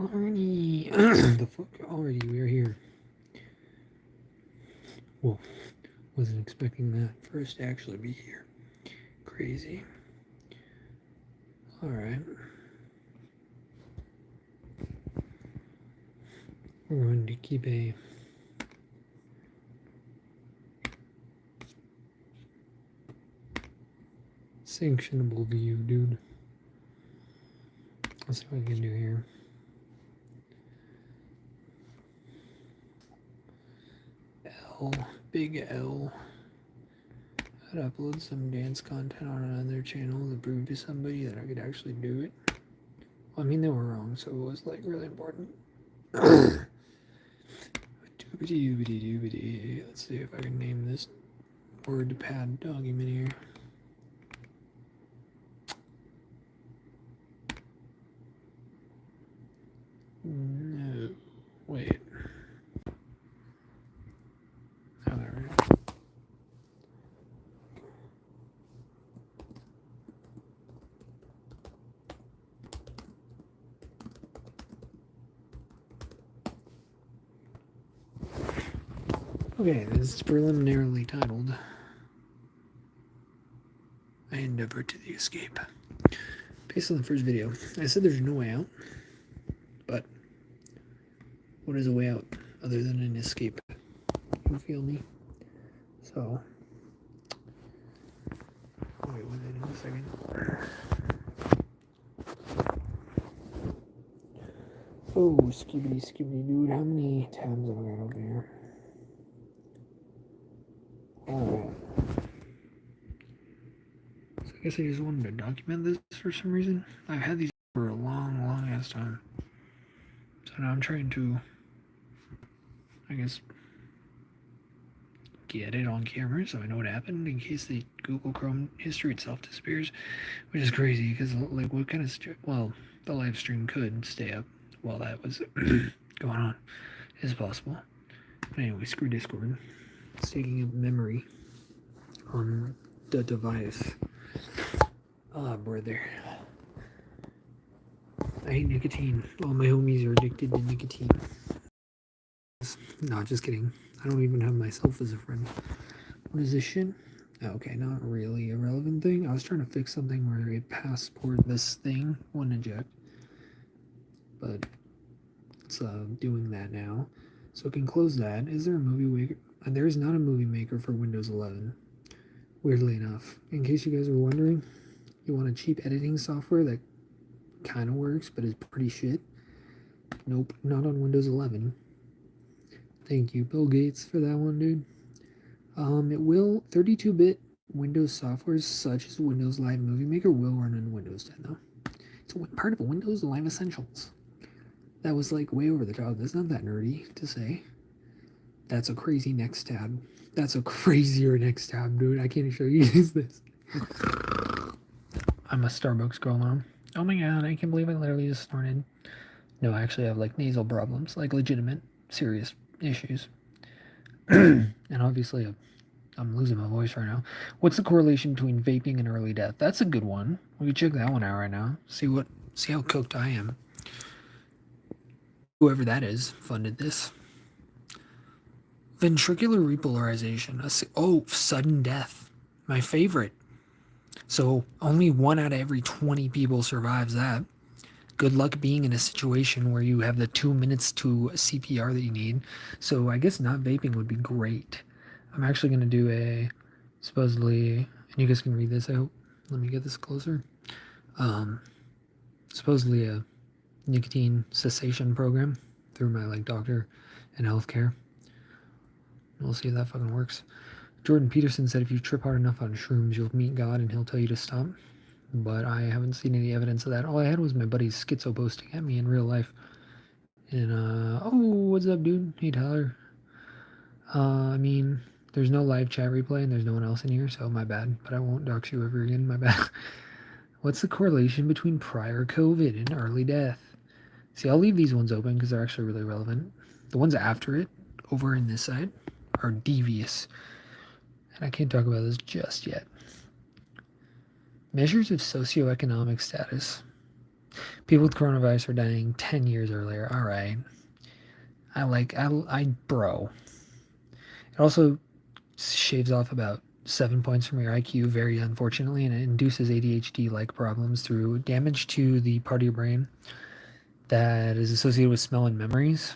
Alrighty. The fuck? Alrighty, we're here. Whoa. Wasn't expecting that for us to actually be here. Crazy. Alright. We're going to keep a sanctionable view, dude. Let's see what we can do here. L. Big L. I'd upload some dance content on another channel to prove to somebody that I could actually do it. Well, I mean, they were wrong, so it was like really important. Doobity-doobity-doobity. Let's see if I can name this WordPad document here. No, wait. Oh, there we go. Okay, this is preliminarily titled I Endeavor to the Escape. Based on the first video, I said there's no way out, but what is a way out other than an escape? You feel me? So, wait, wait a second. Oh, skibidi dude, how many tabs have I got over here? Alright. So I guess I just wanted to document this for some reason. I've had these for a long ass time. So now I'm trying to, I guess, get it on camera so I know what happened in case the Google Chrome history itself disappears, which is crazy because, like, what kind of, well, the live stream could stay up while that was going on. Is possible. But anyway, screw Discord. It's taking up memory on the device. Ah, brother. I hate nicotine. All my homies are addicted to nicotine. No, just kidding. I don't even have myself as a friend. What is this shit? Okay, not really a relevant thing. I was trying to fix something where a passport, this thing, wouldn't eject. But it's doing that now. So it can close that. Is there a movie maker? There is not a movie maker for Windows 11. Weirdly enough. In case you guys are wondering, you want a cheap editing software that kind of works but is pretty shit? Nope, not on Windows 11. Thank you, Bill Gates, for that one, dude. It will 32-bit Windows software such as Windows Live Movie Maker will run on Windows 10 though. It's part of Windows Live Essentials. That was like way over the top. That's not that nerdy to say. That's a crazy next tab. That's a crazier next tab, dude. I can't show you this. I'm a Starbucks girl now. Oh my god, I can't believe I literally just snorted. No, I actually have like nasal problems, like legitimate, serious issues. And obviously, I'm losing my voice right now. What's the correlation between vaping and early death? That's a good one. We can check that one out right now. See how cooked I am. Whoever that is funded this. Ventricular repolarization. Oh, sudden death. My favorite. So only 1 out of every 20 people survives that. Good luck being in a situation where you have the 2 minutes to CPR that you need. So I guess not vaping would be great. I'm actually going to do a, supposedly, and you guys can read this out. Let me get this closer. Supposedly a nicotine cessation program through my like doctor and healthcare. We'll see if that fucking works. Jordan Peterson said if you trip hard enough on shrooms, you'll meet God and he'll tell you to stop. But I haven't seen any evidence of that. All I had was my buddy's schizo posting at me in real life. And, oh, what's up, dude? Hey, Tyler. I mean, there's no live chat replay and there's no one else in here, so my bad. But I won't dox you ever again, my bad. What's the correlation between prior COVID and early death? See, I'll leave these ones open because they're actually really relevant. The ones after it, over in this side, are devious. And I can't talk about this just yet. Measures of socioeconomic status. People with coronavirus are dying 10 years earlier. All right. Bro. It also shaves off about 7 points from your IQ, very unfortunately, and it induces ADHD-like problems through damage to the part of your brain that is associated with smell and memories.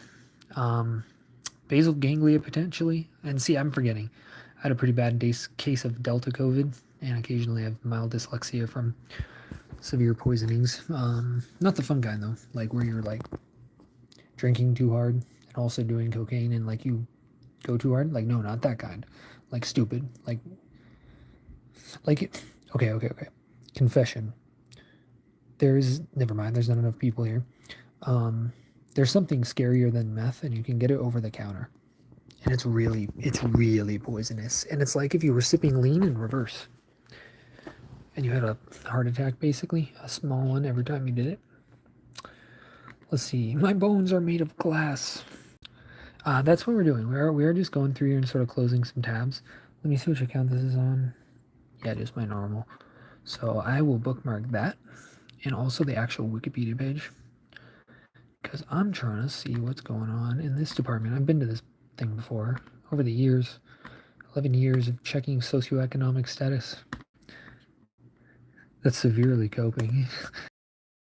Basal ganglia potentially. And see, I'm forgetting. I had a pretty bad case of Delta COVID, and occasionally I have mild dyslexia from severe poisonings. Not the fun kind though, like where you're like drinking too hard and also doing cocaine and like you go too hard. Like no, not that kind. Like stupid. Like okay. Confession. Never mind. There's not enough people here. There's something scarier than meth, and you can get it over the counter. And it's really poisonous. And it's like if you were sipping lean in reverse. And you had a heart attack, basically, a small one every time you did it. Let's see. My bones are made of glass. That's what we're doing. We are just going through here and sort of closing some tabs. Let me see which account this is on. Yeah, just my normal. So I will bookmark that and also the actual Wikipedia page because I'm trying to see what's going on in this department. I've been to this thing before over the years. 11 years of checking socioeconomic status. That's severely coping.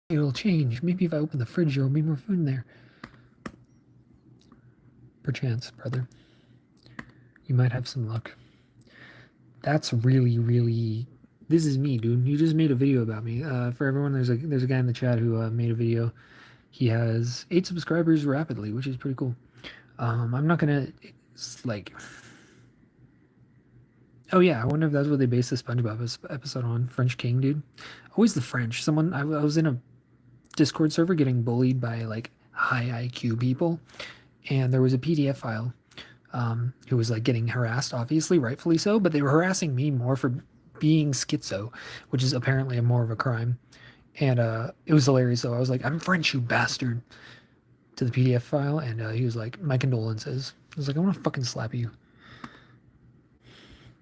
It'll change. Maybe if I open the fridge, there'll be more food in there. Perchance, brother. You might have some luck. That's really. This is me, dude. You just made a video about me. For everyone, there's a guy in the chat who made a video. He has 8 subscribers rapidly, which is pretty cool. I'm not gonna like. Oh yeah, I wonder if that's what they based the SpongeBob episode on. French King, dude. Always the French. I was in a Discord server getting bullied by like high IQ people, and there was a PDF file who was like getting harassed, obviously, rightfully so, but they were harassing me more for being schizo, which is apparently more of a crime. And it was hilarious. So I was like, "I'm French, you bastard," to the PDF file, and he was like, "My condolences." I was like, "I want to fucking slap you."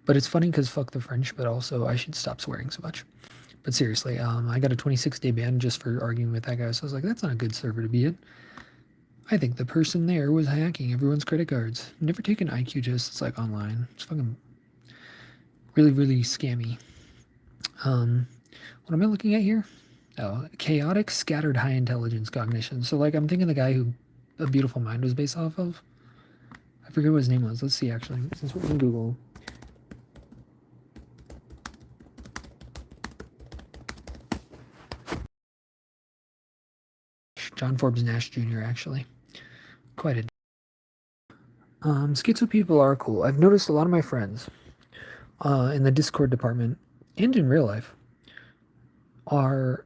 But it's funny because fuck the French, but also I should stop swearing so much. But seriously, I got a 26-day ban just for arguing with that guy. So I was like, that's not a good server to be in. I think the person there was hacking everyone's credit cards. Never take an IQ test. It's like online. It's fucking really scammy. What am I looking at here? Oh, chaotic, scattered, high intelligence cognition. So like I'm thinking the guy who A Beautiful Mind was based off of. I forget what his name was. Let's see actually, since we're in Google. John Forbes Nash Jr. actually. Quite a schizo people are cool. I've noticed a lot of my friends in the Discord department and in real life are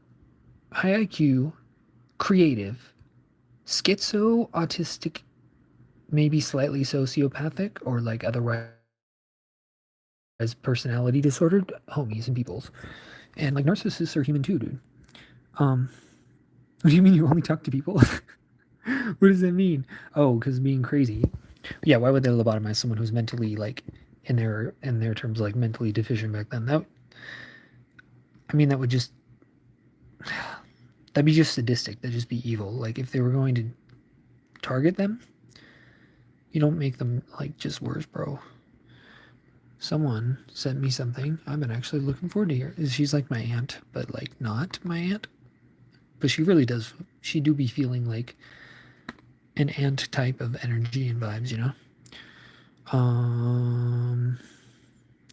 high IQ, creative, schizo, autistic, maybe slightly sociopathic, or like otherwise personality disordered homies and peoples. And like narcissists are human too, dude. What do you mean you only talk to people? What does that mean? Oh, because being crazy. Yeah, why would they lobotomize someone who's mentally like in their terms like mentally deficient back then? That would just that'd be just sadistic. That'd just be evil. Like if they were going to target them, you don't make them like just worse, bro. Someone sent me something I've been actually looking forward to hear. She's like my aunt, but like not my aunt. But she really does. She do be feeling like an ant type of energy and vibes, you know?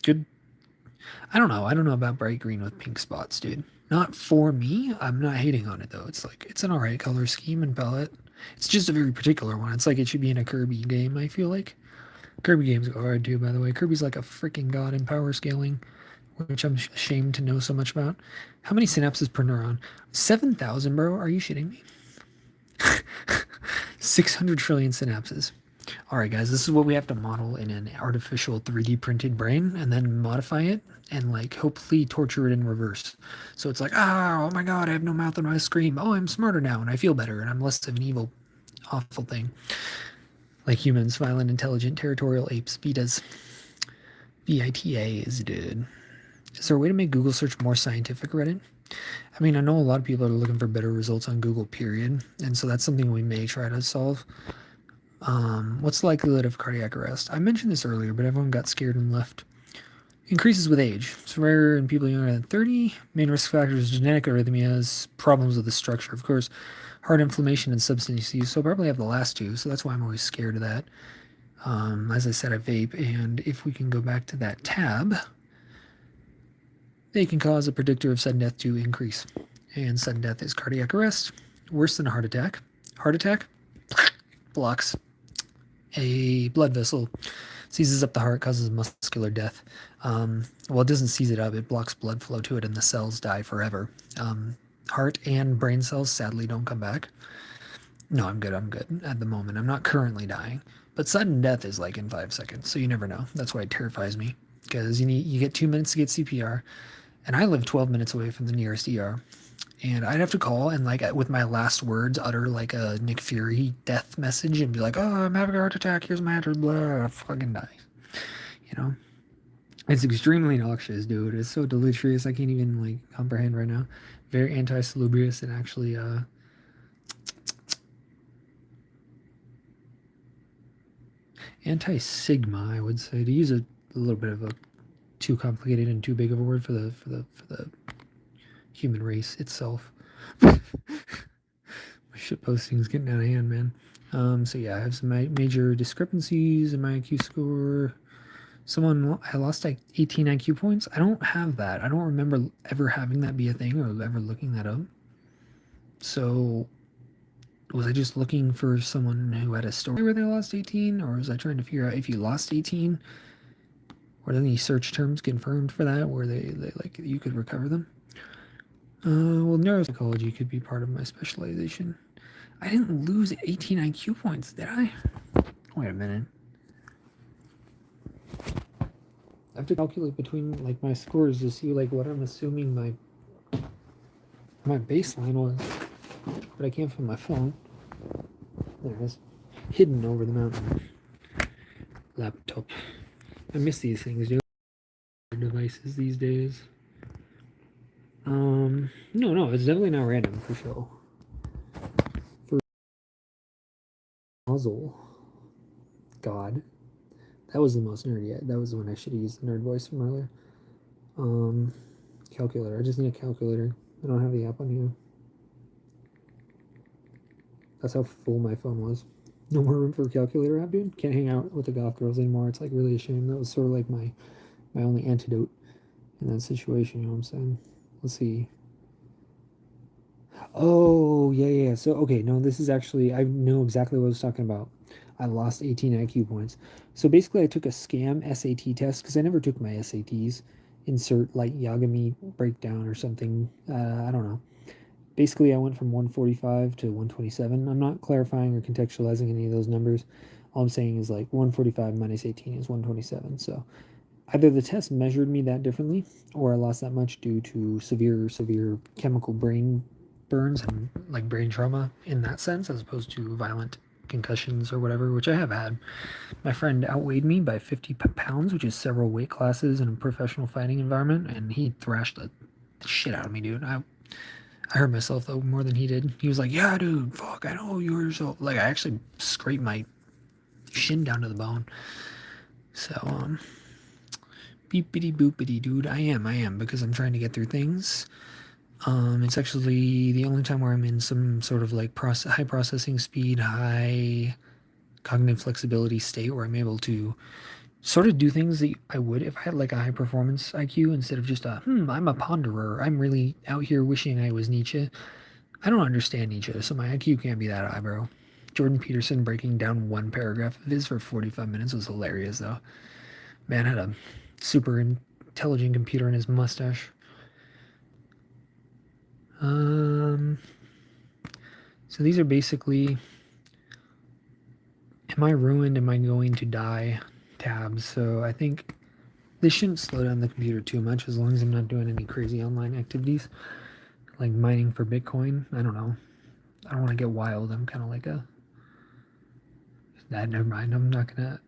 Good. I don't know. I don't know about bright green with pink spots, dude. Not for me. I'm not hating on it, though. It's like, it's an alright color scheme and palette. It's just a very particular one. It's like it should be in a Kirby game, I feel like. Kirby games go hard, too, by the way. Kirby's like a freaking god in power scaling, which I'm ashamed to know so much about. How many synapses per neuron? 7,000, bro? Are you shitting me? 600 trillion synapses. All right, guys, this is what we have to model in an artificial 3D printed brain and then modify it and like hopefully torture it in reverse. So it's like, oh my God, I have no mouth and I scream. Oh, I'm smarter now and I feel better and I'm less of an evil, awful thing. Like humans, violent, intelligent, territorial apes, VITAs. VITAs, dude. Is there a way to make Google search more scientific, Reddit? I mean, I know a lot of people are looking for better results on Google, period, and so that's something we may try to solve. What's the likelihood of cardiac arrest? I mentioned this earlier, but everyone got scared and left. Increases with age. It's rare in people younger than 30. Main risk factors: genetic arrhythmias, problems with the structure, of course, heart inflammation, and substance use. So I'll probably have the last two. So that's why I'm always scared of that. As I said, I vape, and if we can go back to that tab, they can cause a predictor of sudden death to increase. And sudden death is cardiac arrest, worse than a heart attack. Heart attack blocks a blood vessel, seizes up the heart, causes muscular death. Well, it doesn't seize it up, it blocks blood flow to it, and the cells die forever. Heart and brain cells sadly don't come back. No, I'm good at the moment. I'm not currently dying. But sudden death is like in 5 seconds, so you never know. That's why it terrifies me. Because you get 2 minutes to get CPR, and I live 12 minutes away from the nearest ER. And I'd have to call and like with my last words utter like a Nick Fury death message and be like, "Oh, I'm having a heart attack. Here's my address." Blah, fucking die. You know, it's extremely noxious, dude. It's so delicious. I can't even like comprehend right now. Very anti-salubrious and actually anti-sigma, I would say, to use a little bit of a too complicated and too big of a word for the human race itself. My shit posting's getting out of hand, man. So yeah, I have some major discrepancies in my IQ score. I lost like 18 IQ points. I don't have that. I don't remember ever having that be a thing or ever looking that up. So was I just looking for someone who had a story where they lost 18, or was I trying to figure out if you lost 18? Were there any search terms confirmed for that where they like you could recover them? Well, neuropsychology could be part of my specialization. I didn't lose 18 IQ points, did I? Wait a minute. I have to calculate between like my scores to see like what I'm assuming my baseline was, but I can't find my phone. There it is, hidden over the mountain. Laptop. I miss these things, dude. Devices these days. No, it's definitely not random for sure. For muzzle, God, that was the most nerdy yet. That was the one I should have used the nerd voice from earlier. Calculator. I just need a calculator. I don't have the app on here. That's how full my phone was. No more room for a calculator app, dude. Can't hang out with the goth girls anymore. It's like really a shame. That was sort of like my only antidote in that situation. You know what I'm saying? Let's see. Oh yeah. So okay, no, this is actually I know exactly what I was talking about. I lost 18 IQ points. So basically, I took a scam SAT test because I never took my SATs. Insert like Yagami breakdown or something. I don't know. Basically, I went from 145 to 127. I'm not clarifying or contextualizing any of those numbers. All I'm saying is like 145 minus 18 is 127. So either the test measured me that differently or I lost that much due to severe chemical brain burns and like brain trauma in that sense, as opposed to violent concussions or whatever, which I have had. My friend outweighed me by 50 pounds, which is several weight classes in a professional fighting environment, and he thrashed the shit out of me, dude. I hurt myself though more than he did. He was like, "Yeah, dude, fuck, I know you were so." Like, I actually scraped my shin down to the bone. So, beepity boopity, dude. I am because I'm trying to get through things. It's actually the only time where I'm in some sort of like high processing speed, high cognitive flexibility state where I'm able to sort of do things that I would if I had like a high performance IQ instead of just I'm a ponderer. I'm really out here wishing I was Nietzsche. I don't understand Nietzsche, so my IQ can't be that high, bro. Jordan Peterson breaking down one paragraph of his for 45 minutes was hilarious, though. Man had a super intelligent computer in his mustache. So these are basically, am I ruined? Am I going to die? Tabs. So I think this shouldn't slow down the computer too much as long as I'm not doing any crazy online activities like mining for Bitcoin. I don't know. I don't want to get wild. I'm kind of like a. Never mind. I'm not gonna.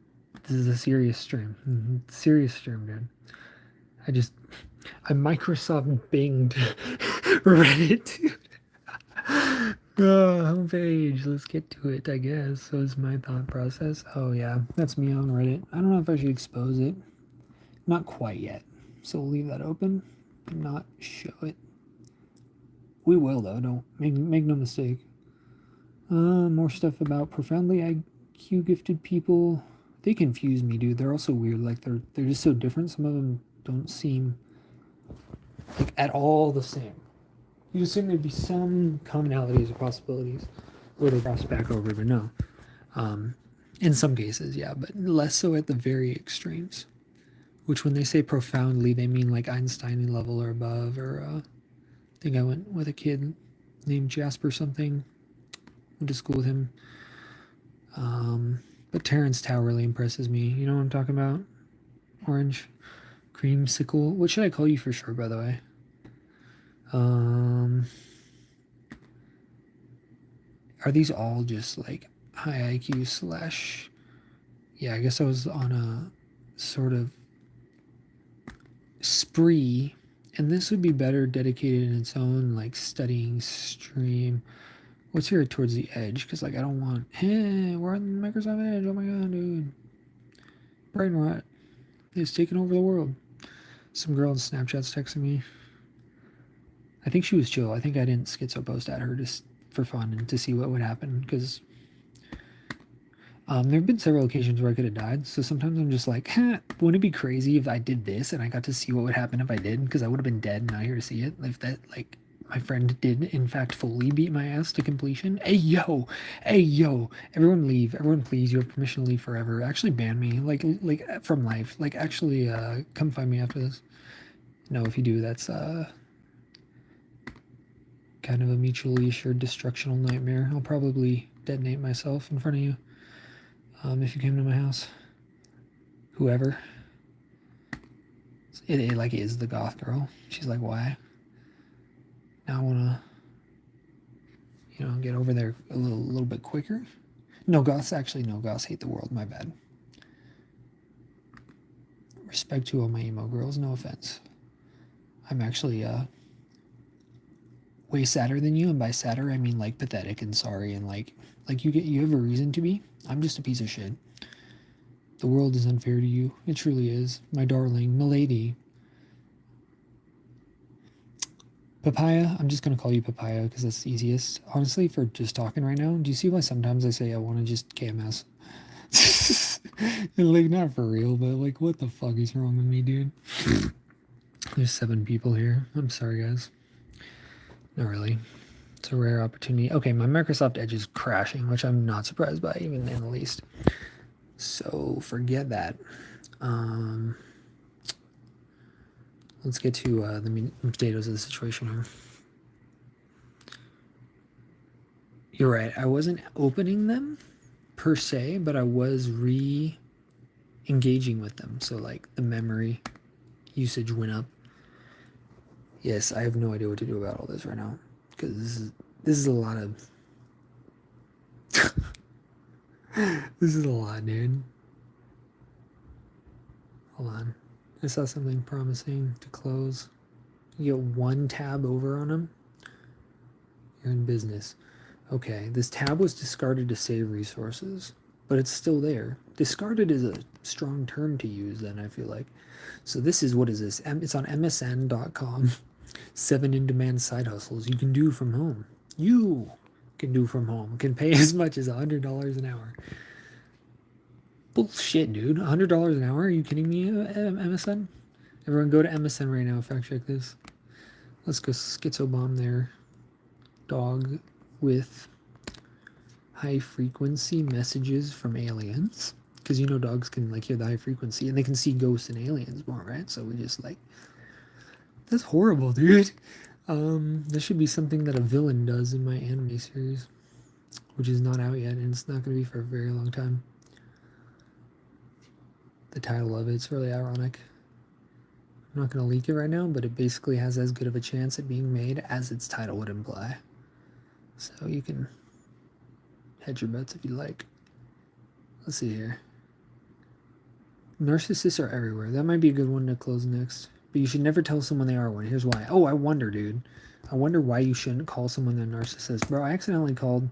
This is a serious stream. Serious stream, dude. I just I Microsoft Binged Reddit, dude. Homepage. Let's get to it, I guess. So is my thought process. Oh, yeah. That's me on Reddit. I don't know if I should expose it. Not quite yet. So we'll leave that open and not show it. We will, though. Don't make no mistake. More stuff about profoundly IQ gifted people. They confuse me, dude. They're also weird. Like, they're just so different. Some of them don't seem like at all the same. You assume there'd be some commonalities or possibilities where they cross back over, but no. In some cases, yeah, but less so at the very extremes. Which, when they say profoundly, they mean like Einstein level or above. Or I think I went with a kid named Jasper something. Went to school with him. But Terrence Tao really impresses me. You know what I'm talking about? Orange creamsicle. What should I call you for short, by the way? Are these all just like high IQ slash? Yeah, I guess I was on a sort of spree, and this would be better dedicated in its own like studying stream. What's here towards the edge? Because like I don't want. Hey, we're on Microsoft Edge. Oh my god, dude! Brain rot is taking over the world. Some girl on Snapchat's texting me. I think she was chill. I think I didn't schizo post at her just for fun and to see what would happen because there have been several occasions where I could have died. So sometimes I'm just like, wouldn't it be crazy if I did this and I got to see what would happen if I did? Because I would have been dead and not here to see it. If that, like, my friend did in fact fully beat my ass to completion. Hey yo, everyone leave. Everyone please. You have permission to leave forever. Actually ban me, like from life. Like actually, come find me after this. No, if you do, that's kind of a mutually assured destructional nightmare. I'll probably detonate myself in front of you. If you came to my house, whoever, it like is the goth girl. She's like, why? Now I wanna, get over there a little bit quicker. No, goths hate the world. My bad. Respect to all my emo girls. No offense. I'm actually way sadder than you, and by sadder I mean like pathetic and sorry and like you have a reason to be. I'm just a piece of shit. The world is unfair to you. It truly is. My darling, milady. Papaya, I'm just going to call you Papaya because that's the easiest. Honestly, for just talking right now, do you see why sometimes I say I want to just KMS? Like, not for real, but like, what the fuck is wrong with me, dude? There's 7 people here. I'm sorry, guys. Not really. It's a rare opportunity. Okay, my Microsoft Edge is crashing, which I'm not surprised by, even in the least. So forget that. Let's get to the meat and potatoes of the situation here. You're right. I wasn't opening them per se, but I was re-engaging with them. So like the memory usage went up. Yes, I have no idea what to do about all this right now because this is a lot of this is a lot, dude. Hold on. I saw something promising to close. You get 1 tab over on them. You're in business. Okay, this tab was discarded to save resources, but it's still there. Discarded is a strong term to use then, I feel like. So this is, what is this? It's on msn.com. 7 in-demand side hustles you can do from home. You can do from home. Can pay as much as $100 an hour. Bullshit, dude. $100 an hour? Are you kidding me, MSN? Everyone go to MSN right now. Fact check this. Let's go schizo bomb there. Dog with high frequency messages from aliens. Because dogs can like hear the high frequency and they can see ghosts and aliens more, right? So we just like, that's horrible, dude. This should be something that a villain does in my anime series, which is not out yet, and it's not going to be for a very long time. The title of it's really ironic. I'm not going to leak it right now, but it basically has as good of a chance at being made as its title would imply. So you can hedge your bets if you like. Let's see here. Narcissists are everywhere. That might be a good one to close next. But you should never tell someone they are one. Here's why. Oh, I wonder, dude. I wonder why you shouldn't call someone a narcissist. Bro, I accidentally called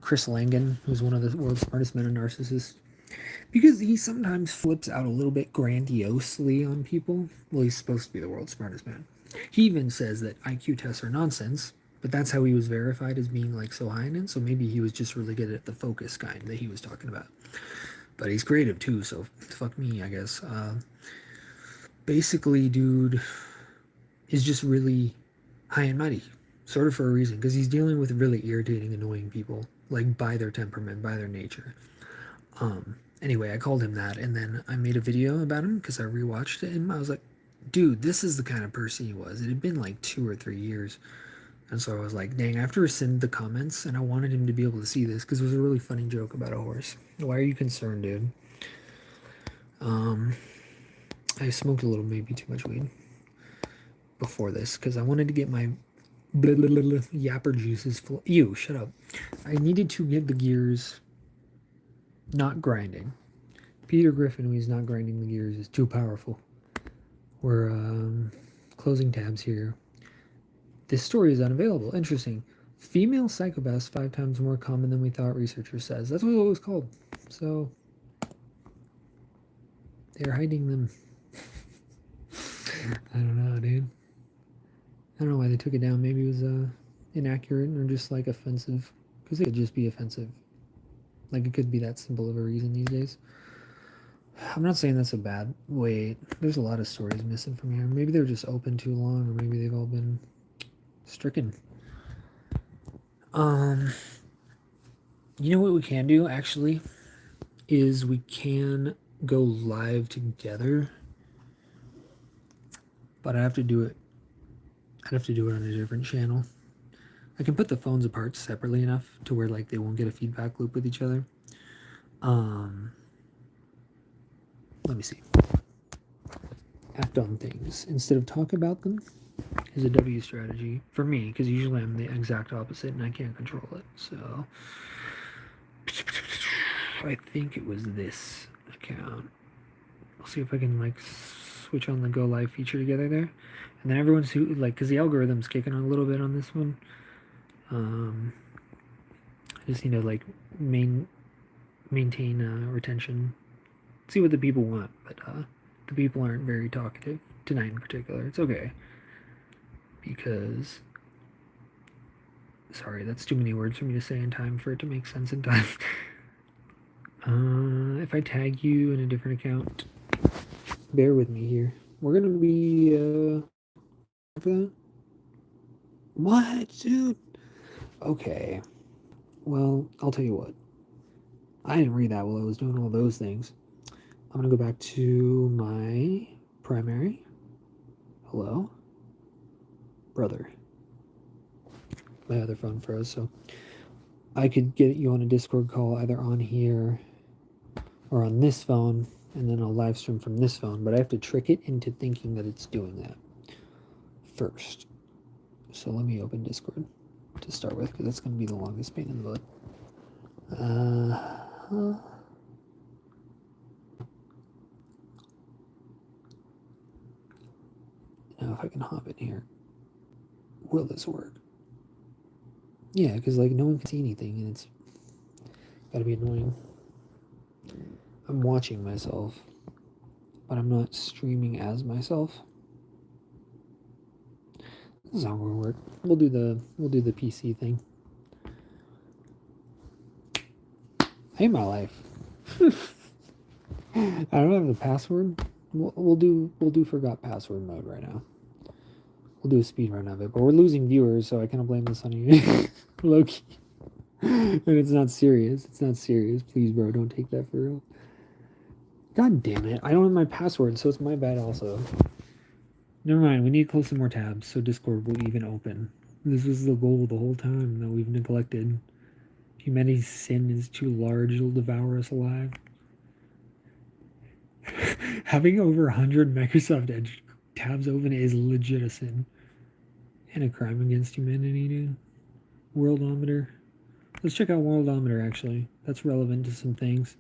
Chris Langan, who's one of the world's smartest men, a narcissist. Because he sometimes flips out a little bit grandiosely on people. Well, he's supposed to be the world's smartest man. He even says that IQ tests are nonsense, but that's how he was verified as being like so high in it. So maybe he was just really good at the focus kind that he was talking about. But he's creative too, so fuck me, I guess. Basically, dude is just really high and mighty, sort of for a reason, because he's dealing with really irritating, annoying people, like by their temperament, by their nature. Anyway, I called him that, and then I made a video about him because I rewatched it, and I was like, dude, this is the kind of person he was. It had been like 2 or 3 years, and so I was like, dang, I have to rescind the comments, and I wanted him to be able to see this because it was a really funny joke about a horse. Why are you concerned, dude? I smoked a little, maybe too much weed before this because I wanted to get my yapper juices full. Ew, shut up. I needed to get the gears not grinding. Peter Griffin, when he's not grinding the gears, is too powerful. We're closing tabs here. This story is unavailable. Interesting. Female psychopaths 5 times more common than we thought, researcher says. That's what it was called. So they're hiding them. I don't know, dude. I don't know why they took it down. Maybe it was inaccurate or just like offensive. Because it could just be offensive. Like it could be that simple of a reason these days. I'm not saying that's a bad. Wait, there's a lot of stories missing from here. Maybe they're just open too long, or maybe they've all been stricken. You know what we can do actually is we can go live together, but I have to do it. I'd have to do it on a different channel. I can put the phones apart separately enough to where like they won't get a feedback loop with each other. Let me see. Act on things instead of talk about them is a W strategy for me, because usually I'm the exact opposite and I can't control it. So I think it was this account. I'll see if I can like switch on the go live feature together there, and then everyone's who like, because the algorithm's kicking on a little bit on this one. I just need to like maintain retention, see what the people want, but the people aren't very talkative tonight in particular. It's okay, because sorry, that's too many words for me to say in time for it to make sense in time. If I tag you in a different account, bear with me here. We're gonna be for that. What, dude? Okay. Well, I'll tell you what. I didn't read that while I was doing all those things. I'm gonna go back to my primary. Hello? Brother. My other phone froze, so I could get you on a Discord call either on here or on this phone, and then I'll live stream from this phone, but I have to trick it into thinking that it's doing that first. So let me open Discord to start with, because that's going to be the longest pain in the butt. Now if I can hop in here, will this work? Yeah, because like no one can see anything, and it's gotta be annoying. I'm watching myself, but I'm not streaming as myself. This is how we're gonna work. We'll do the PC thing. I hate my life. I don't have the password. We'll do forgot password mode right now. We'll do a speed run of it, but we're losing viewers, so I kind of blame this on you, Loki. And it's not serious. It's not serious. Please, bro, don't take that for real. God damn it! I don't have my password, so it's my bad also. Never mind. We need to close some more tabs so Discord will even open. This was the goal the whole time that we've neglected. Humanity's sin is too large; it'll devour us alive. Having over 100 Microsoft Edge tabs open is legit a sin. And a crime against humanity, dude. Worldometer. Let's check out Worldometer, actually. That's relevant to some things.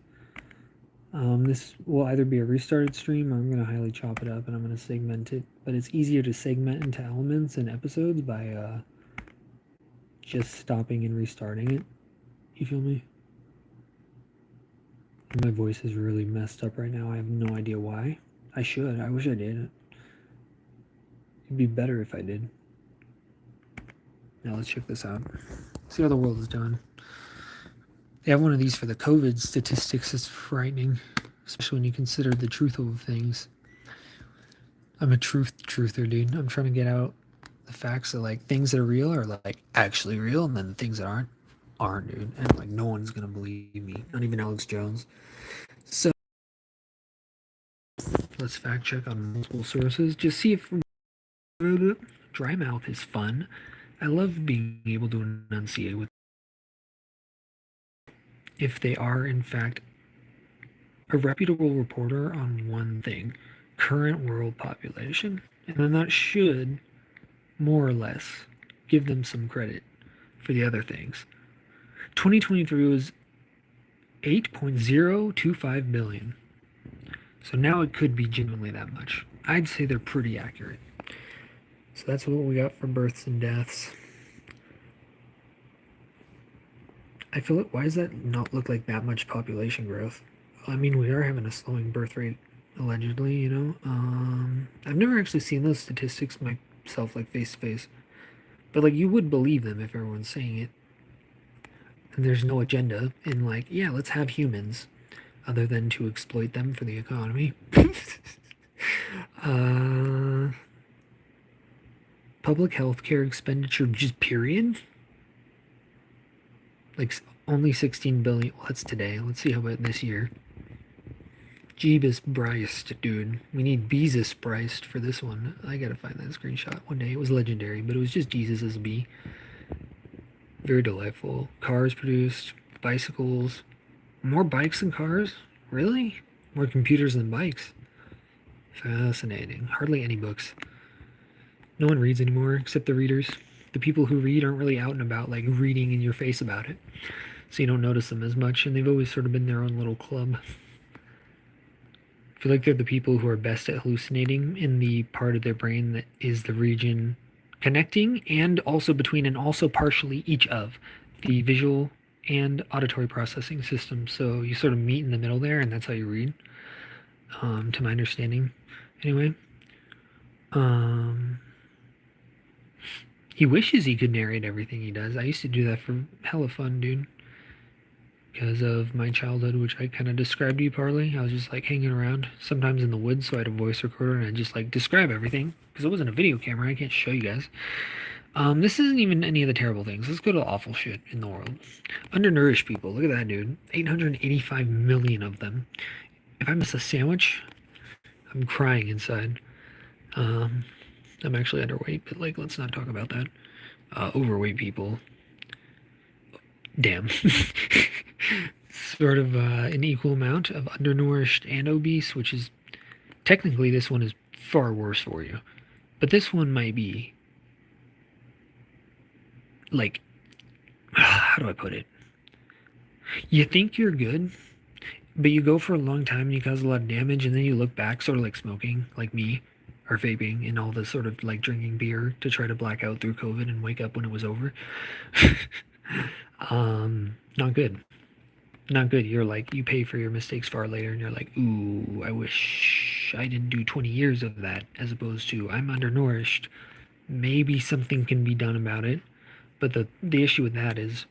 This will either be a restarted stream or I'm going to highly chop it up and I'm going to segment it. But it's easier to segment into elements and episodes by just stopping and restarting it. You feel me? My voice is really messed up right now. I have no idea why. I should. I wish I did. It'd be better if I did. Now let's check this out. See how the world is done. They have one of these for the COVID statistics. It's frightening, especially when you consider the truth of things. I'm a truther, dude. I'm trying to get out the facts that like things that are real are like actually real, and then the things that aren't, dude. And like no one's gonna believe me, not even Alex Jones. So let's fact check on multiple sources. Just see if dry mouth is fun. I love being able to enunciate with if they are in fact a reputable reporter on one thing, current world population, and then that should more or less give them some credit for the other things. 2023 was 8.025 billion. So now it could be genuinely that much. I'd say they're pretty accurate. So that's what we got for births and deaths. I feel like, why does that not look like that much population growth? I mean, we are having a slowing birth rate, allegedly, you know? I've never actually seen those statistics myself, like face to face. But, like, you would believe them if everyone's saying it. And there's no agenda in, like, yeah, let's have humans, other than to exploit them for the economy. Public health care expenditure, just period? Like, only 16 billion. Well, that's today. Let's see how about this year. Jeebus Bryce, dude. We need Beezus Bryce for this one. I gotta find that screenshot one day. It was legendary, but it was just Jesus as a bee. Very delightful. Cars produced, bicycles. More bikes than cars? Really? More computers than bikes? Fascinating. Hardly any books. No one reads anymore except the readers. The people who read aren't really out and about, like reading in your face about it. So you don't notice them as much, and they've always sort of been their own little club. I feel like they're the people who are best at hallucinating in the part of their brain that is the region connecting and also between and also partially each of the visual and auditory processing system. So you sort of meet in the middle there, and that's how you read, to my understanding. Anyway, he wishes he could narrate everything he does. I used to do that for hella fun, dude. Because of my childhood, which I kind of described to you partly. I was just like hanging around, sometimes in the woods, so I had a voice recorder and I just like describe everything. Because it wasn't a video camera, I can't show you guys. This isn't even any of the terrible things. Let's go to the awful shit in the world. Undernourished people. Look at that, dude. 885 million of them. If I miss a sandwich, I'm crying inside. I'm actually underweight, but like, let's not talk about that. Overweight people. Damn. Sort of an equal amount of undernourished and obese, which is technically this one is far worse for you. But this one might be like, how do I put it? You think you're good, but you go for a long time and you cause a lot of damage, and then you look back, sort of like smoking, like me, or vaping, and all this sort of like drinking beer to try to black out through COVID and wake up when it was over. Not good. Not good. You're like, you pay for your mistakes far later, and you're like, ooh, I wish I didn't do 20 years of that, as opposed to I'm undernourished. Maybe something can be done about it. But the issue with that is,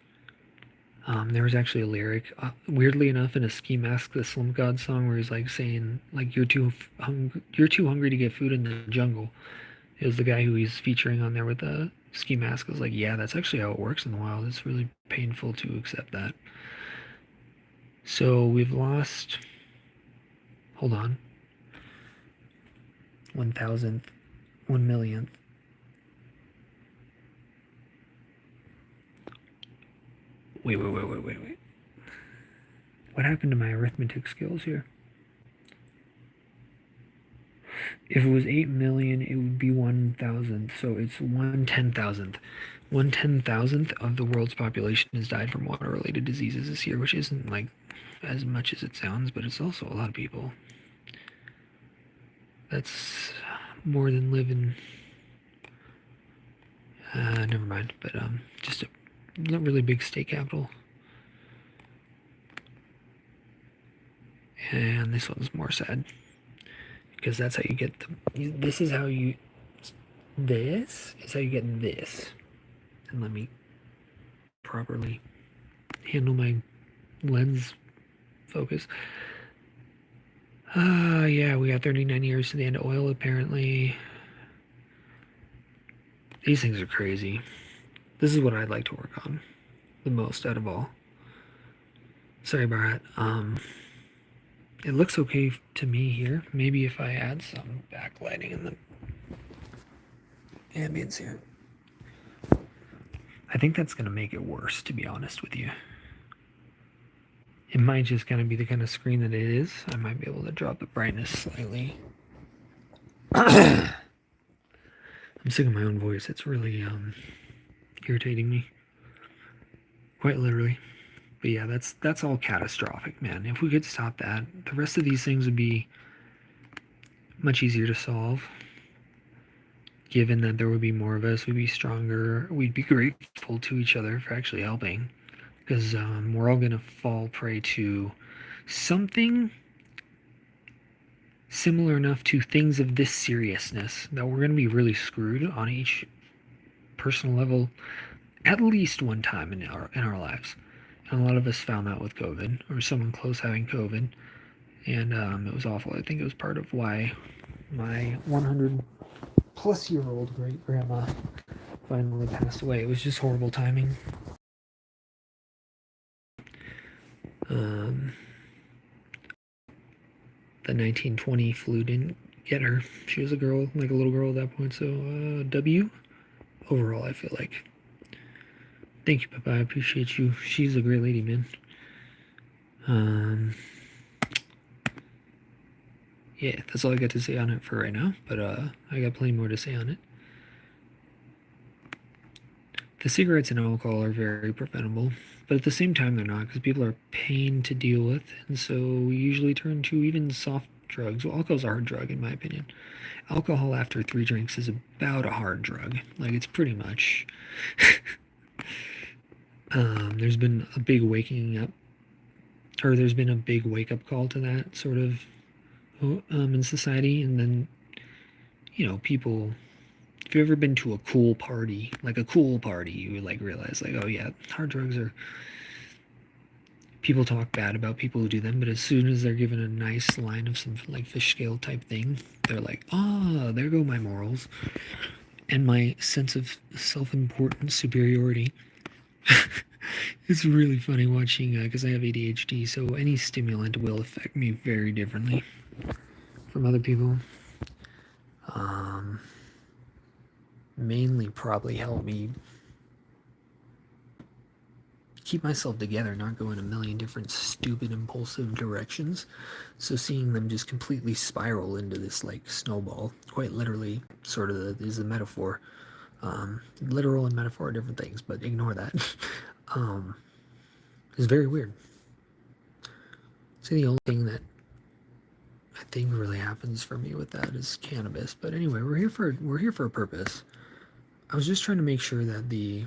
there was actually a lyric, weirdly enough, in a Ski Mask, the Slump God song, where he's like saying, like, you're too hungry to get food in the jungle. It was the guy who he's featuring on there with the Ski Mask. I was like, yeah, that's actually how it works in the wild. It's really painful to accept that. So we've lost, hold on, 1,000th, 1 millionth. Wait. What happened to my arithmetic skills here? If it was 8 million, it would be 1,000th. So it's 1/10,000th. 1/10,000th of the world's population has died from water-related diseases this year, which isn't like as much as it sounds, but it's also a lot of people. That's more than live in. Never mind. But just a really big state capital. And this one's more sad because that's how you get the. This is how you. This is how you get this. And let me properly handle my lens focus. Yeah, we got 39 years to the end of oil, apparently. These things are crazy. This is what I'd like to work on the most out of all. Sorry, Barat. It looks okay to me here. Maybe if I add some backlighting in the ambience here. I think that's going to make it worse, to be honest with you. It might just kind of be the kind of screen that it is. I might be able to drop the brightness slightly. I'm sick of my own voice. It's really irritating me. Quite literally. But yeah, that's all catastrophic, man. If we could stop that, the rest of these things would be much easier to solve. Given that there would be more of us, we'd be stronger. We'd be grateful to each other for actually helping. Because we're all going to fall prey to something similar enough to things of this seriousness that we're going to be really screwed on each personal level at least one time in our lives. And a lot of us found that with COVID, or someone close having COVID, and it was awful. I think it was part of why my 100-plus-year-old great grandma finally passed away. It was just horrible timing. The 1920 flu didn't get her. She was a girl, like a little girl at that point. So W. Overall, I feel like. Thank you, Papa. I appreciate you. She's a great lady, man. Yeah, that's all I got to say on it for right now. But I got plenty more to say on it. The cigarettes and alcohol are very preventable, but at the same time they're not, because people are a pain to deal with, and so we usually turn to even soft drugs. Well, alcohol's a hard drug in my opinion. Alcohol after 3 drinks is about a hard drug. Like, it's pretty much. There's been a big waking up, or there's been a big wake-up call to that sort of in society, and then, you know, people. If you've ever been to a cool party, like a cool party, you would like realize, like, oh yeah, hard drugs are. People talk bad about people who do them, but as soon as they're given a nice line of some like fish scale type thing, they're like, ah, there go my morals and my sense of self-importance, superiority. It's really funny watching because I have ADHD, so any stimulant will affect me very differently from other people. Mainly probably help me keep myself together, not go in a million different stupid impulsive directions. So seeing them just completely spiral into this like snowball, quite literally, sort of is a metaphor. Literal and metaphor are different things, but ignore that. It's very weird. So the only thing that I think really happens for me with that is cannabis. But anyway, we're here for a purpose. I was just trying to make sure that the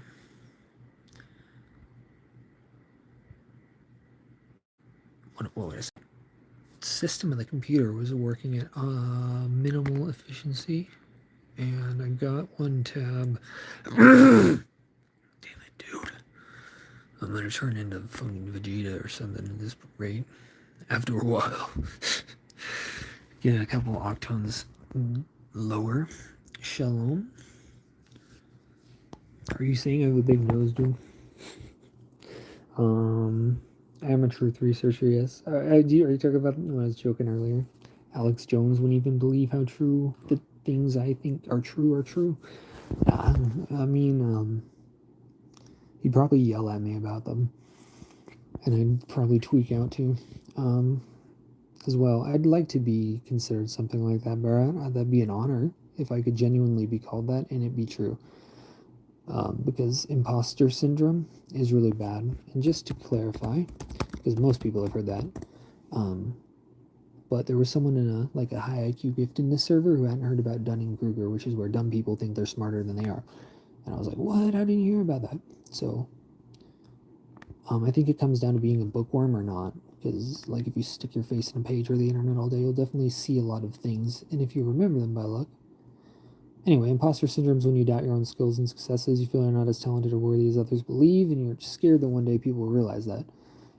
what would I say? System of the computer was working at minimal efficiency, and I got one tab. Damn it, dude! I'm gonna turn into fucking Vegeta or something at this rate. After a while, get a couple octons lower. Shalom. Are you saying I have a big nose, dude? I am a truth researcher, yes. Are you talking about when I was joking earlier? Alex Jones wouldn't even believe how true the things I think are true are true. I mean, he'd probably yell at me about them. And I'd probably tweak out too. As well. I'd like to be considered something like that, Barat. That'd be an honor if I could genuinely be called that and it be true. because imposter syndrome is really bad. And just to clarify, because most people have heard that, but there was someone in a high IQ giftedness server who hadn't heard about Dunning-Kruger, which is where dumb people think they're smarter than they are. And I was like, what? How didn't you hear about that? So I think it comes down to being a bookworm or not. Because, like, if you stick your face in a page or the internet all day, you'll definitely see a lot of things. And if you remember them by luck. Anyway, imposter syndrome is when you doubt your own skills and successes. You feel you're not as talented or worthy as others believe, and you're scared that one day people will realize that.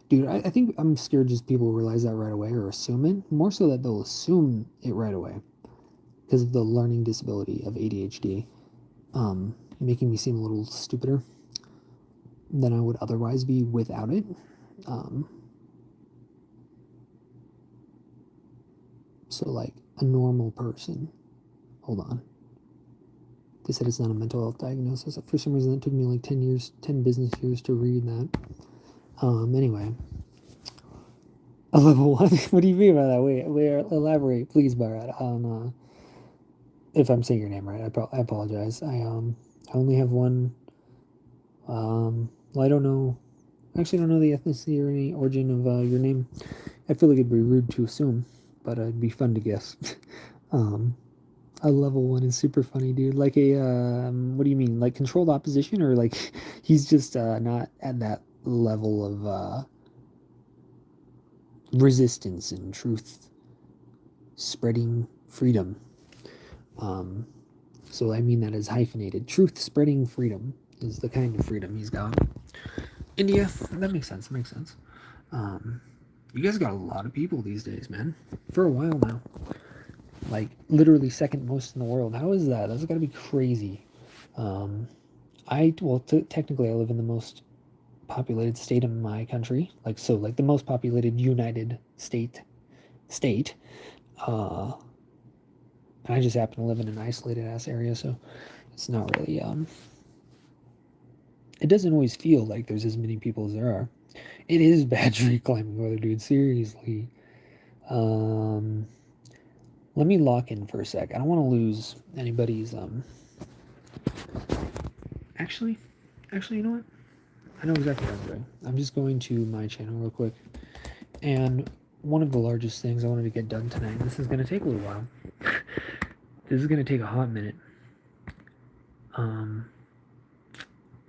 Dude, I think I'm scared just people realize that right away or assume it. More so that they'll assume it right away because of the learning disability of ADHD, making me seem a little stupider than I would otherwise be without it. So, like, a normal person. Hold on. They said it's not a mental health diagnosis. For some reason, it took me like 10 business years to read that. Anyway. A level 1? What do you mean by that? Wait, elaborate, please, Barat. If I'm saying your name right, I apologize. I only have one. Well, I don't know. I actually don't know the ethnicity or any origin of your name. I feel like it'd be rude to assume, but it'd be fun to guess. A level 1 is super funny, dude. Like a what do you mean? Like controlled opposition, or like he's just not at that level of resistance and truth spreading freedom. So I mean that as hyphenated. Truth spreading freedom is the kind of freedom he's got. India, that makes sense. Makes sense. You guys got a lot of people these days, man. For a while now. Like literally second most in the world. How is that? That's gotta be crazy. Technically I live in the most populated state in my country. Like the most populated United State. And I just happen to live in an isolated ass area, so it's not really it doesn't always feel like there's as many people as there are. It is bad tree climbing weather, dude. Seriously. Let me lock in for a sec. I don't want to lose anybody's Actually, you know what? I know exactly what I'm doing. I'm just going to my channel real quick. And one of the largest things I wanted to get done tonight, this is going to take a little while. This is going to take a hot minute.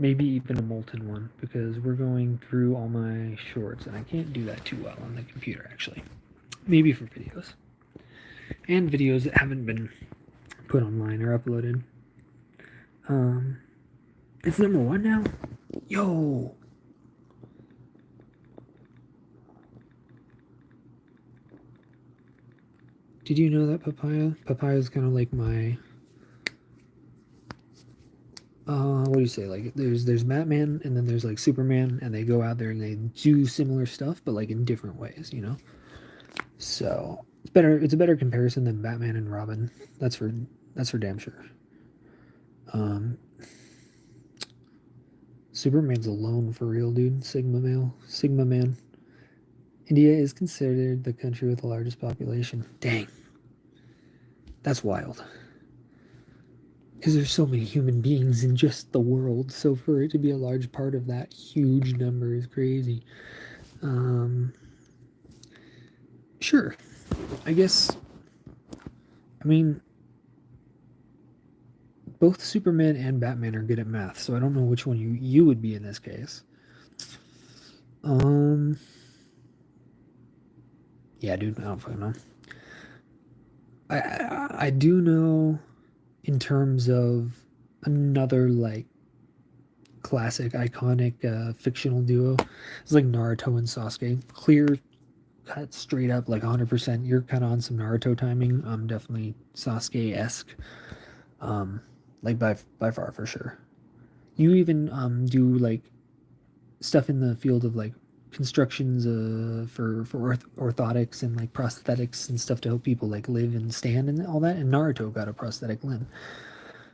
Maybe even a molten one, because we're going through all my shorts, and I can't do that too well on the computer, actually. Maybe for videos. And videos that haven't been put online or uploaded. It's number 1 now? Yo! Did you know that papaya? Papaya is kind of like my... what do you say? Like, there's Batman, and then there's, like, Superman, and they go out there and they do similar stuff, but, like, in different ways, you know? So, it's a better comparison than Batman and Robin. That's for damn sure. Superman's alone for real, dude. Sigma man. India is considered the country with the largest population. Dang. That's wild. Because there's so many human beings in just the world, so for it to be a large part of that huge number is crazy. Sure. I guess, I mean, both Superman and Batman are good at math, so I don't know which one you would be in this case. Yeah, dude, I don't fucking know. I do know in terms of another, like, classic, iconic fictional duo. It's like Naruto and Sasuke. Clear cut, straight up, like 100%. You're kind of on some Naruto timing. Definitely Sasuke-esque. Like by far, for sure. You even do like stuff in the field of like constructions for orthotics and like prosthetics and stuff to help people like live and stand and all that. And Naruto got a prosthetic limb.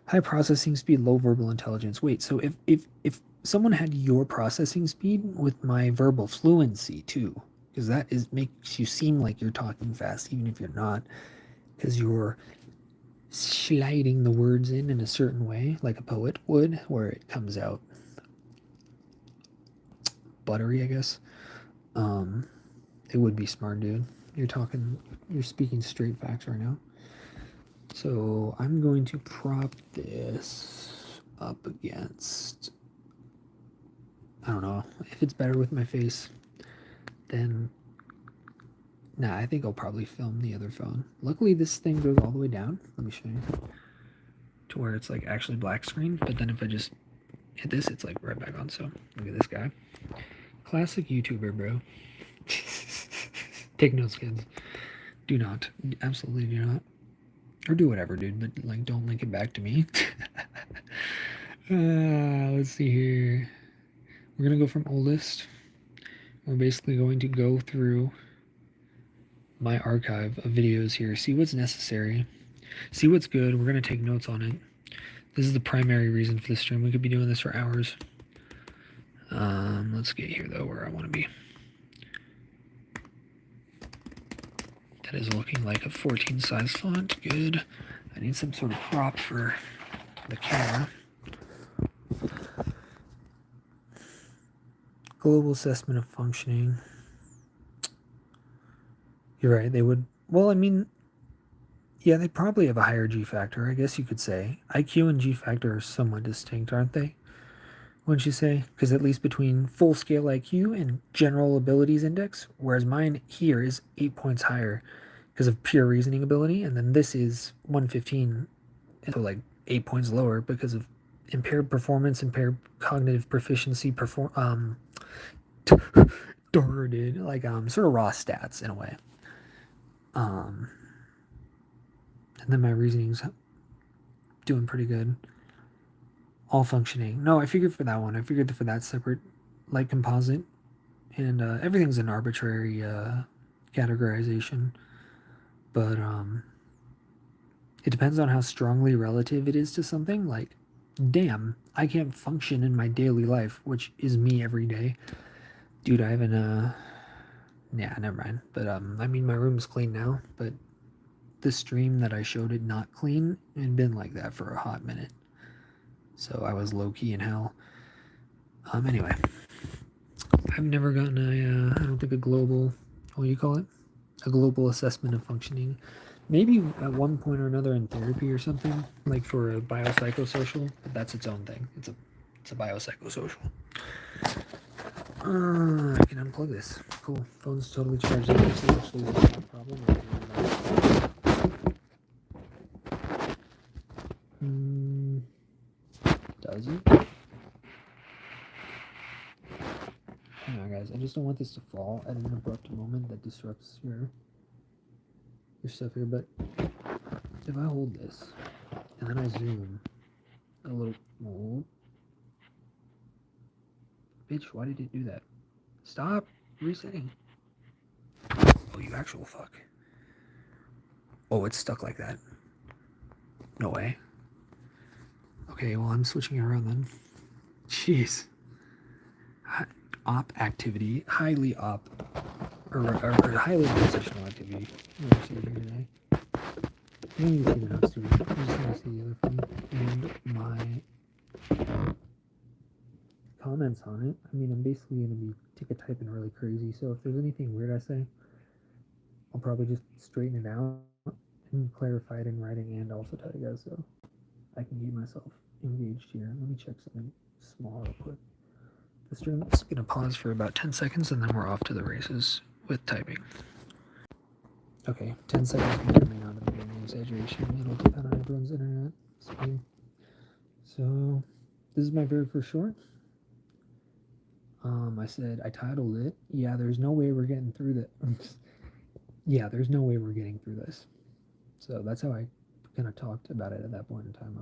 High processing speed, low verbal intelligence. Wait, so if someone had your processing speed with my verbal fluency too, because that makes you seem like you're talking fast even if you're not, because you're sliding the words in a certain way, like a poet would, where it comes out buttery, I guess. It would be smart, dude. You're speaking straight facts right now. So I'm going to prop this up against, I don't know, if it's better with my face, then, nah, I think I'll probably film the other phone. Luckily, this thing goes all the way down. Let me show you. To where it's like actually black screen, but then if I just hit this, it's like right back on. So look at this guy. Classic YouTuber, bro. Take notes, kids. Do not. Absolutely do not. Or do whatever, dude, but like don't link it back to me. Let's see here. We're gonna go from oldest. We're basically going to go through my archive of videos here, see what's necessary, see what's good. We're gonna take notes on it. This is the primary reason for this stream. We could be doing this for hours. Let's get here though, where I want to be. That is looking like a 14 size font. Good. I need some sort of prop for the camera. Global assessment of functioning. You're right. They would. Well, I mean, yeah, they probably have a higher G factor, I guess you could say. IQ and G factor are somewhat distinct, aren't they? Wouldn't you say? Because at least between full scale IQ and general abilities index, whereas mine here is 8 points higher because of pure reasoning ability, and then this is 115, so like 8 points lower because of impaired performance, impaired cognitive proficiency, sort of raw stats in a way. And then my reasoning's doing pretty good. All functioning. No, I figured for that one. I figured for that separate light composite. And everything's an arbitrary categorization. But it depends on how strongly relative it is to something. Like, damn, I can't function in my daily life, which is me every day. Dude, I haven't, yeah, never mind. But, I mean, my room's clean now, but the stream that I showed it not clean, it had been like that for a hot minute. So I was low-key in hell. Anyway, I've never gotten a, I don't think a global, what do you call it? A global assessment of functioning. Maybe at one point or another in therapy or something, like for a biopsychosocial, but that's its own thing. It's a biopsychosocial. I can unplug this. Cool. Phone's totally charged up. This is actually not a problem. Does it? Hang on, guys. I just don't want this to fall at an abrupt moment that disrupts your stuff here. But if I hold this and then I zoom a little, oh, bitch, why did it do that? Stop resetting. Oh, you actual fuck. Oh, it's stuck like that. No way. Okay, well, I'm switching it around then. Jeez. Op activity, highly op, or highly oppositional activity. I'm going to see here today. I don't need to see the notes, dude. I'm just going to see the other thing. And my comments on it. I mean, I'm basically going to be ticket typing really crazy, so if there's anything weird I say, I'll probably just straighten it out and clarify it in writing and also tell you guys so I can keep myself engaged here. Let me check something small real quick. The stream's going to pause for about 10 seconds and then we're off to the races with typing. Okay, 10 seconds may or may not have been an exaggeration. It'll depend on everyone's internet speed. So, this is my very first short. I titled it, Yeah, There's No Way We're Getting Through This. Yeah, there's no way we're getting through this. So that's how I kind of talked about it at that point in time.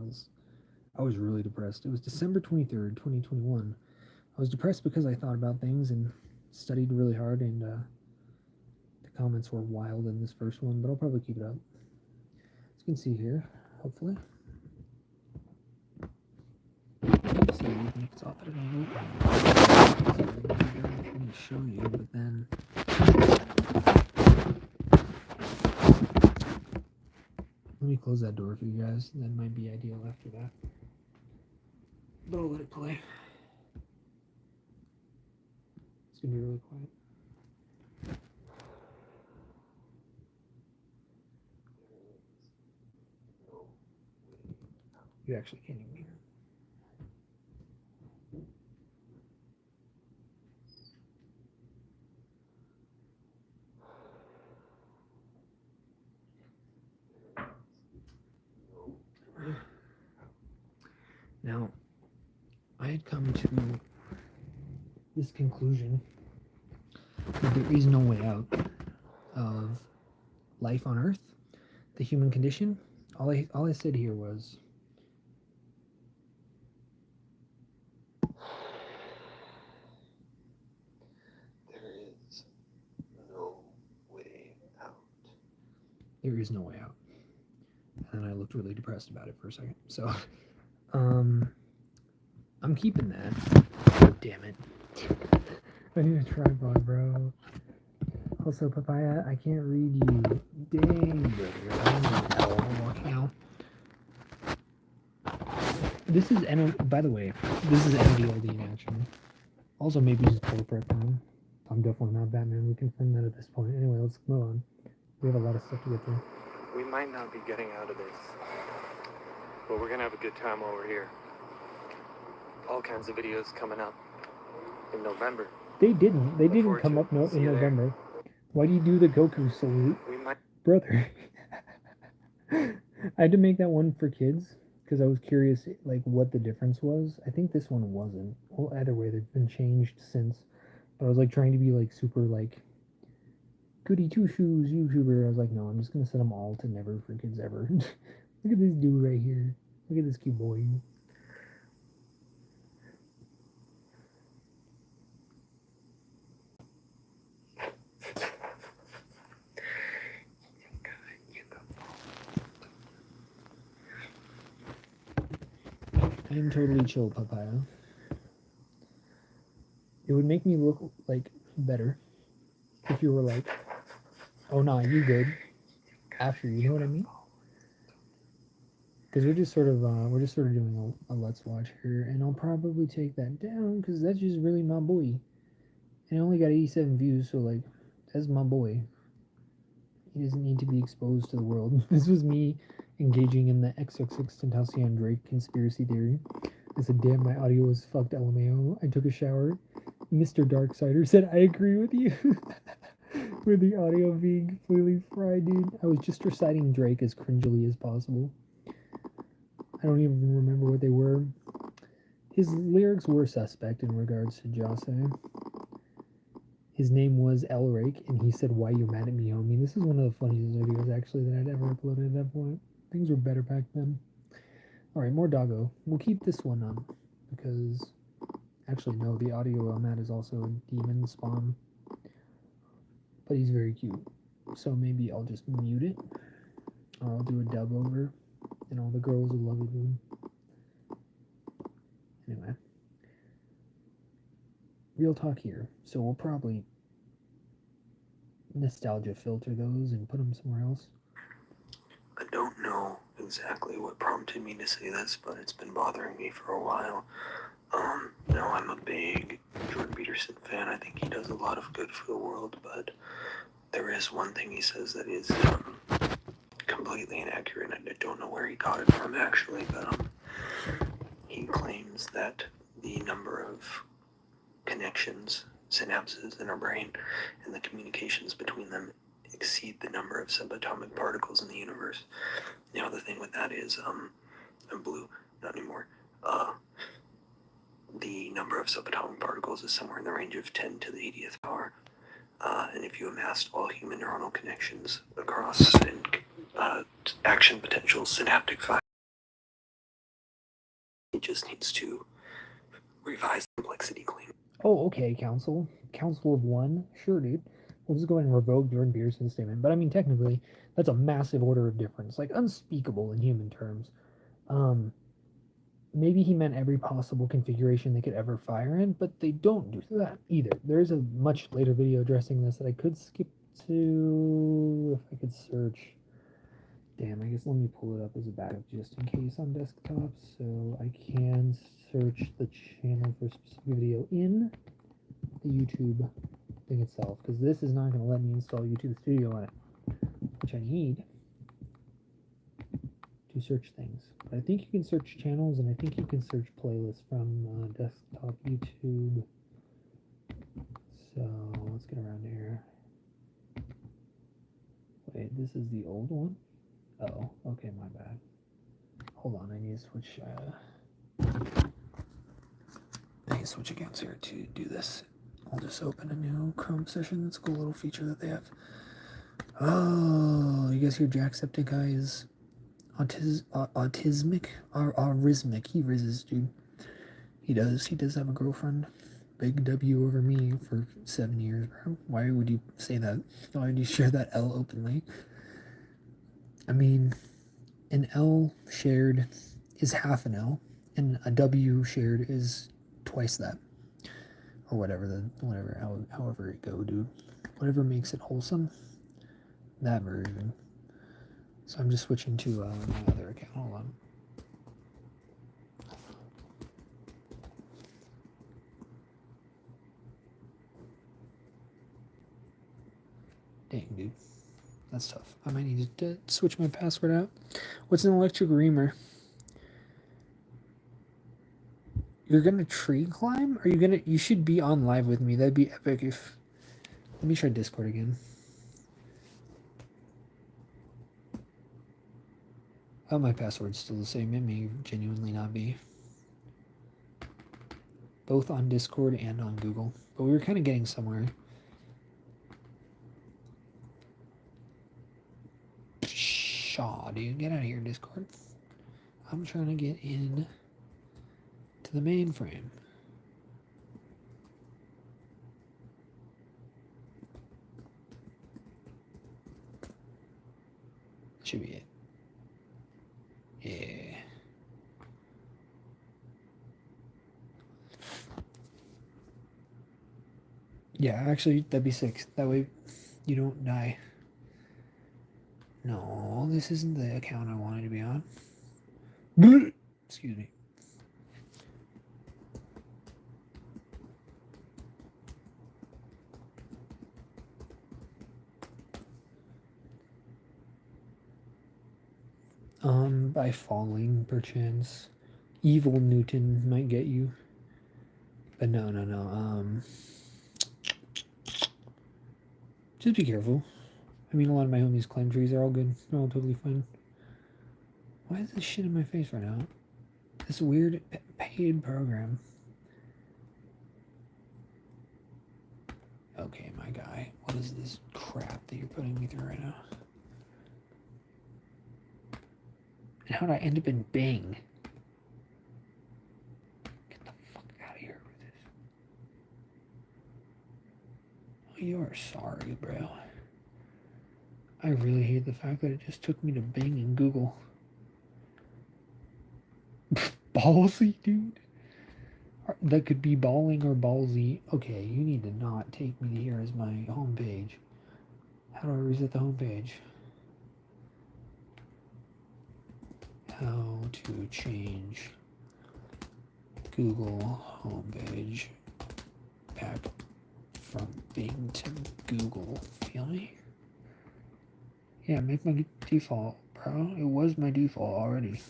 I was really depressed. It was December 23rd, 2021. I was depressed because I thought about things and studied really hard, and the comments were wild in this first one, but I'll probably keep it up. As you can see here, hopefully. So even if it's off at an angle, I'm going to show you, but then let me close that door for you guys. That might be ideal after that. But I'll let it play. It's gonna be really quiet. You actually can't even hear. Now, I had come to this conclusion that there is no way out of life on Earth, the human condition. All I said here was, there is no way out. There is no way out. And I looked really depressed about it for a second. So, I'm keeping that. Damn it. I need a tripod, bro. Also, Papaya, I can't read you. Dang, brother. I don't know how I'm walking out. This is, by the way, this is NDLD in action. Also, maybe just corporate time. I'm definitely not Batman. We confirmed that at this point. Anyway, let's move on. We have a lot of stuff to get through. We might not be getting out of this, but we're gonna have a good time while we're here. All kinds of videos coming up in November. They didn't come up in November. Why do you do the Goku salute? Brother. I had to make that one for kids because I was curious like what the difference was. I think this one wasn't. Well, either way, they've been changed since. But I was like trying to be like super like goody two shoes YouTuber. I was like, no, I'm just gonna set them all to never for kids ever. Look at this dude right here. Look at this cute boy. I am totally chill, Papaya. It would make me look like better if you were like, oh nah, you good after, you know what I mean? Because we're just sort of doing a let's watch here, and I'll probably take that down because that's just really my boy. And it only got 87 views, so like that's my boy. He doesn't need to be exposed to the world. This was me engaging in the XXXTentacion Drake conspiracy theory. I said, damn, my audio was fucked, LMAO. I took a shower. Mr. Darksider said, I agree with you. With the audio being completely fried, dude. I was just reciting Drake as cringily as possible. I don't even remember what they were. His lyrics were suspect in regards to Jose. His name was Elrake, and he said, why you mad at me, homie? This is one of the funniest videos, actually, that I'd ever uploaded at that point. Things were better back then. Alright, more doggo. We'll keep this one up, because... Actually, no, the audio on that is also a demon spawn. But he's very cute. So maybe I'll just mute it. Or I'll do a dub over. And all the girls will love it, dude. Anyway. Real talk here. So we'll probably nostalgia filter those and put them somewhere else. I don't know exactly what prompted me to say this, but it's been bothering me for a while. I'm a big Jordan Peterson fan. I think he does a lot of good for the world, but there is one thing he says that is completely inaccurate, and I don't know where he got it from actually, but he claims that the number of connections, synapses in our brain, and the communications between them exceed the number of subatomic particles in the universe. Now the thing with that is, I'm blue, not anymore. The number of subatomic particles is somewhere in the range of 10 to the 80th power. And if you amassed all human neuronal connections across action potential synaptic fibers, it just needs to revise the complexity claim. Oh, okay, Council. Council of One. Sure, dude. We'll just go ahead and revoke Jordan Peterson's statement. But I mean, technically, that's a massive order of difference. Like, unspeakable in human terms. Maybe he meant every possible configuration they could ever fire in, but they don't do that either. There's a much later video addressing this that I could skip to if I could search. Damn, I guess let me pull it up as a backup just in case on desktop, so I can search the channel for a specific video in the YouTube thing itself, because this is not going to let me install YouTube Studio on it, which I need to search things. But I think you can search channels, and I think you can search playlists from desktop YouTube. So let's get around here. Wait, this is the old one? Oh, okay, my bad. Hold on, I need to switch. I need to switch accounts here to do this. I'll just open a new Chrome session. That's a cool little feature that they have. Oh, you guys hear Jacksepticeye is autismic or aurismic? He rizzes, dude. He does. He does have a girlfriend. Big W over me for 7 years, bro. Why would you say that? Why would you share that L openly? I mean, an L shared is half an L, and a W shared is twice that, or whatever however it go, dude. Whatever makes it wholesome, that version. So I'm just switching to my other account. Hold on. Dang, dude. That's tough. I might need to switch my password out. What's an electric reamer? You're gonna tree climb? Are you gonna... You should be on live with me. That'd be epic if... Let me try Discord again. Oh, my password's still the same. It may genuinely not be. Both on Discord and on Google. But we were kind of getting somewhere. Shaw, dude. Get out of here, Discord. I'm trying to get in to the mainframe. Should be it. Yeah. Yeah, actually, that'd be sick. That way you don't die. No, this isn't the account I wanted to be on. Excuse me. By falling, perchance. Evil Newton might get you. But no. Just be careful. I mean, a lot of my homies climb trees. They're all good. They're all totally fine. Why is this shit in my face right now? This weird paid program. Okay, my guy. What is this crap that you're putting me through right now? And how did I end up in Bing? Get the fuck out of here with this. Oh, you are sorry, bro. I really hate the fact that it just took me to Bing and Google. Ballsy, dude. That could be balling or ballsy. Okay, you need to not take me here as my homepage. How do I reset the homepage? How to change Google homepage back from Bing to Google. Feel me? Yeah, make my default, bro. It was my default already.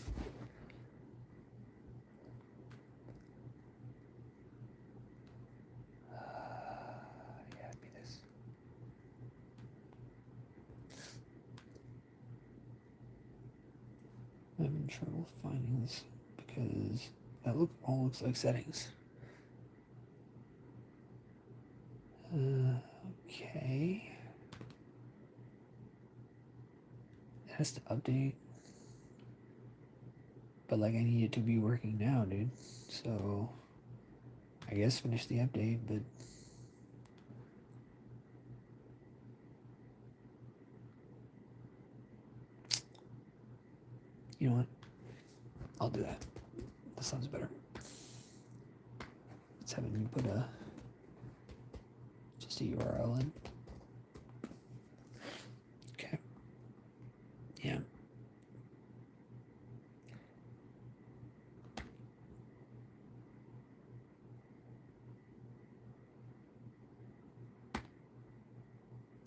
Yeah, it'd be this. I'm having trouble finding this because that all looks like settings. Okay. It has to update. But like I need it to be working now, dude. So I guess finish the update, but you know what? I'll do that. That sounds better. It's having me put just a URL in. Okay. Yeah.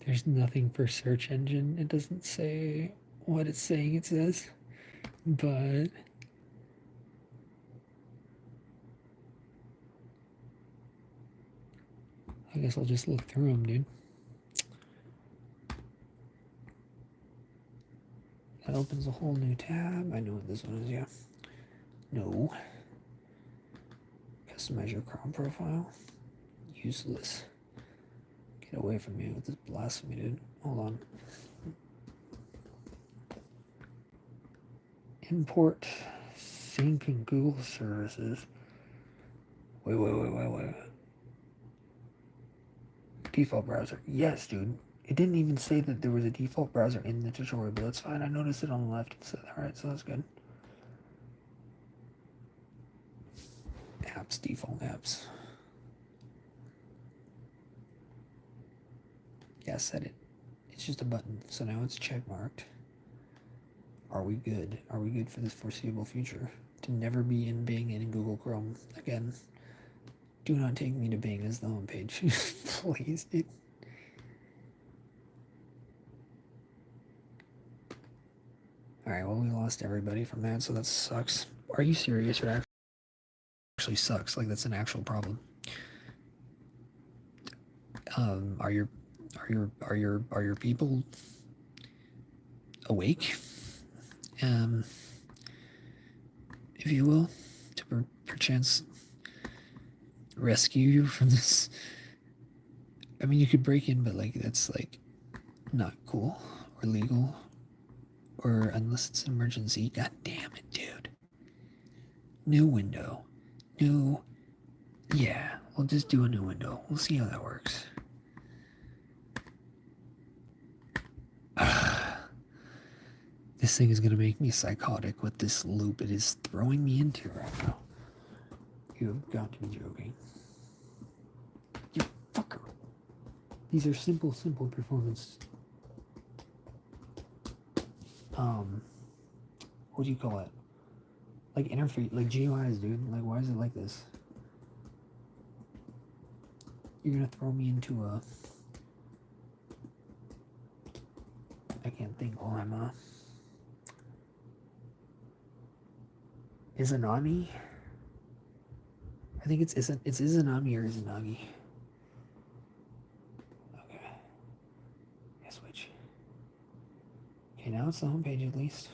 There's nothing for search engine. It doesn't say what it's saying it says, but I guess I'll just look through them, dude. That opens a whole new tab. I know what this one is, yeah. No. Customize your Chrome profile. Useless. Get away from me with this blasphemy, dude. Hold on. Import sync and Google services. Wait. Default browser. Yes, dude. It didn't even say that there was a default browser in the tutorial, but that's fine. I noticed it on the left. So, alright, so that's good. Apps, default apps. Yeah, set it. It's just a button. So now it's check marked. Are we good? Are we good for this foreseeable future? To never be in Bing and in Google Chrome again. Do not take me to Bing as the homepage. Please, dude. Alright, well, we lost everybody from that, so that sucks. Are you serious? It actually sucks. Like, that's an actual problem. Are your people awake? If you will, to perchance rescue you from this. I mean, you could break in, but like that's like not cool or legal, or unless it's an emergency. God damn it, dude. New window, new. Yeah, we'll just do a new window. We'll see how that works. This thing is gonna make me psychotic with this loop it is throwing me into right now. You have got to be joking. You fucker. These are simple performance. What do you call it? Like interface, like GUIs, dude. Like, why is it like this? You're gonna throw me into a. I can't think while I'm Izanami? I think it's Izanami or Izanagi. Okay. Yeah, switch. Okay, now it's the homepage at least.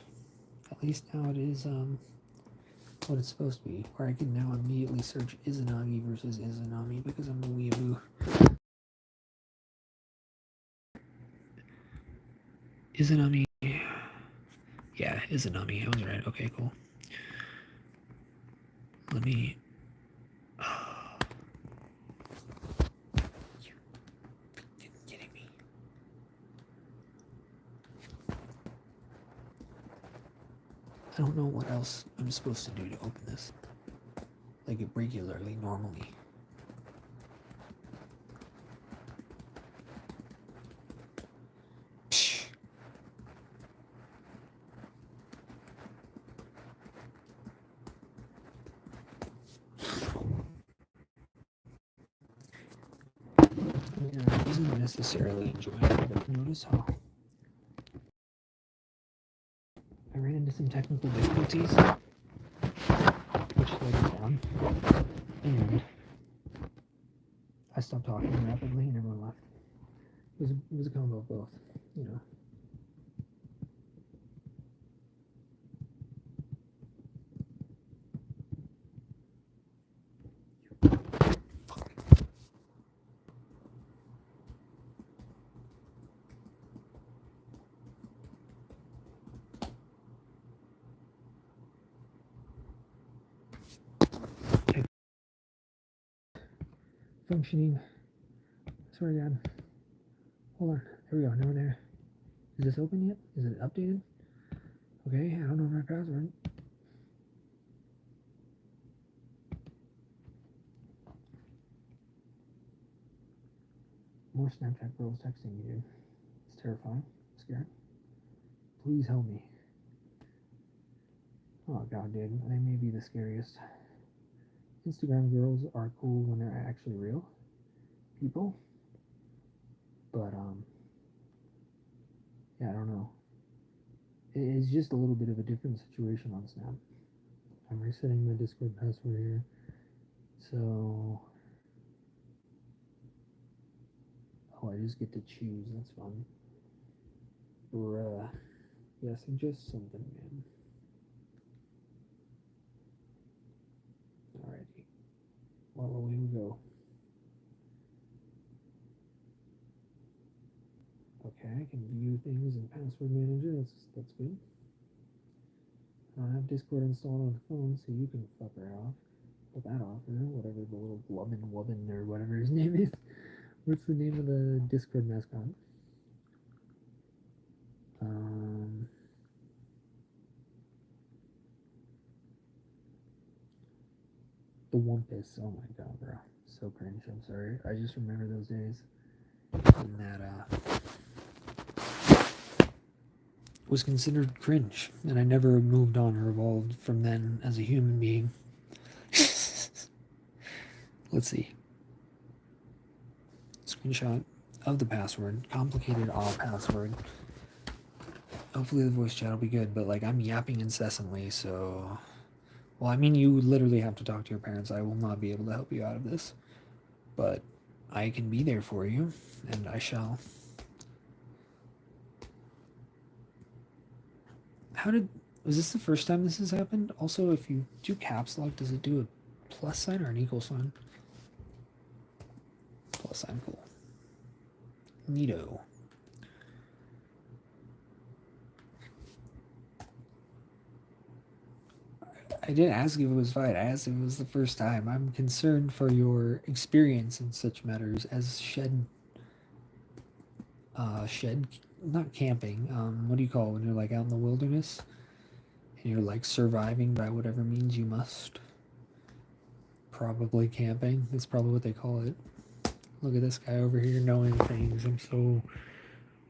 At least now it is what it's supposed to be. Where I can now immediately search Izanagi versus Izanami because I'm a weeaboo. Izanami. Yeah, Izanami. I was right. Okay, cool. Let me. You kidding me? I don't know what else I'm supposed to do to open this. Like it regularly, normally. Psh. I wasn't necessarily enjoying it, but notice how I ran into some technical difficulties, which slowed me down, and I stopped talking rapidly, and everyone left. It was a combo of both, you know. Functioning. Sorry, God. Hold on. There we go. Now we're there. Is this open yet? Is it updated? Okay, I don't know my password. More Snapchat girls texting me, dude. It's terrifying. I'm scared. Please help me. Oh god, dude. They may be the scariest. Instagram girls are cool when they're actually real people. But Yeah, I don't know. It's just a little bit of a different situation on Snap. I'm resetting my Discord password here. So, oh, I just get to choose. That's fun. Bruh. Yeah, suggest something, man. Alrighty. Well, away we go. Okay, I can view things in password manager. That's good. I don't have Discord installed on the phone, so you can fuck her off. Put that off, or whatever the little Wubbin or whatever his name is. What's the name of the Discord mascot? The Wumpus. Oh my god, bro. So cringe. I'm sorry. I just remember those days. And that was considered cringe. And I never moved on or evolved from then as a human being. Let's see. Screenshot of the password. Complicated password. Hopefully the voice chat will be good, but like I'm yapping incessantly, so well, I mean you literally have to talk to your parents. I will not be able to help you out of this. But I can be there for you, and I shall. Was this the first time this has happened? Also, if you do caps lock, does it do a plus sign or an equal sign? Plus sign, cool. Neato. I didn't ask if it was fine. I asked if it was the first time. I'm concerned for your experience in such matters as not camping. What do you call it when you're like out in the wilderness and you're like surviving by whatever means you must? Probably camping. That's probably what they call it. Look at this guy over here knowing things. I'm so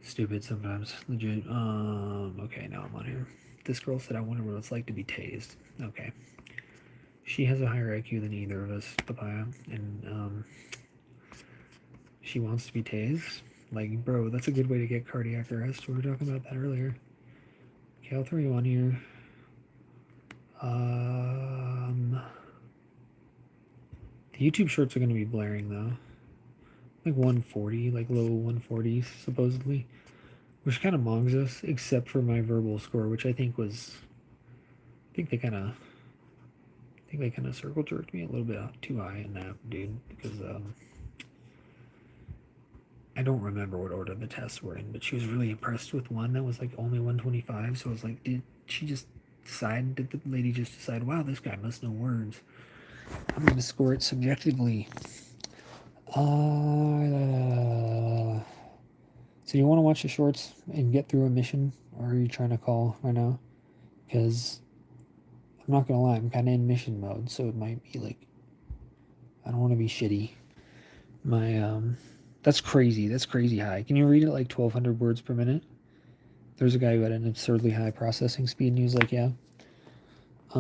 stupid sometimes. Legit. Okay, now I'm on here. This girl said I wonder what it's like to be tased. Okay. She has a higher IQ than either of us, Papaya, and she wants to be tased. Like, bro, that's a good way to get cardiac arrest. We were talking about that earlier. Okay, I'll throw you on here. The YouTube shorts are going to be blaring, though. Like 140, like low 140s, supposedly. Which kind of mongs us, except for my verbal score, which I think was... I think they kind of circle jerked me a little bit too high in that, dude, because I don't remember what order the tests were in, but she was really impressed with one that was like only 125. So I was like, did the lady just decide, wow, this guy must know words? I'm going to score it subjectively. So you want to watch the shorts and get through a mission, or are you trying to call right now? Because I'm not going to lie, I'm kind of in mission mode, so it might be like, I don't want to be shitty. That's crazy. That's crazy high. Can you read it like 1,200 words per minute? There's a guy who had an absurdly high processing speed, and he was like, yeah. I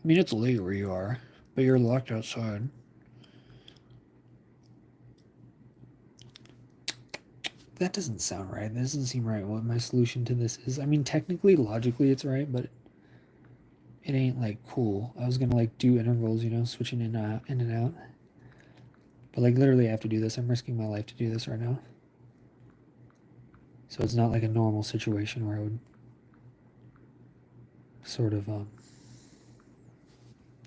mean, it's late where you are, but you're locked outside. That doesn't sound right. That doesn't seem right what my solution to this is. I mean, technically, logically, it's right, but it ain't like cool. I was gonna like do intervals, switching in and out. But like literally I have to do this. I'm risking my life to do this right now. So it's not like a normal situation where I would sort of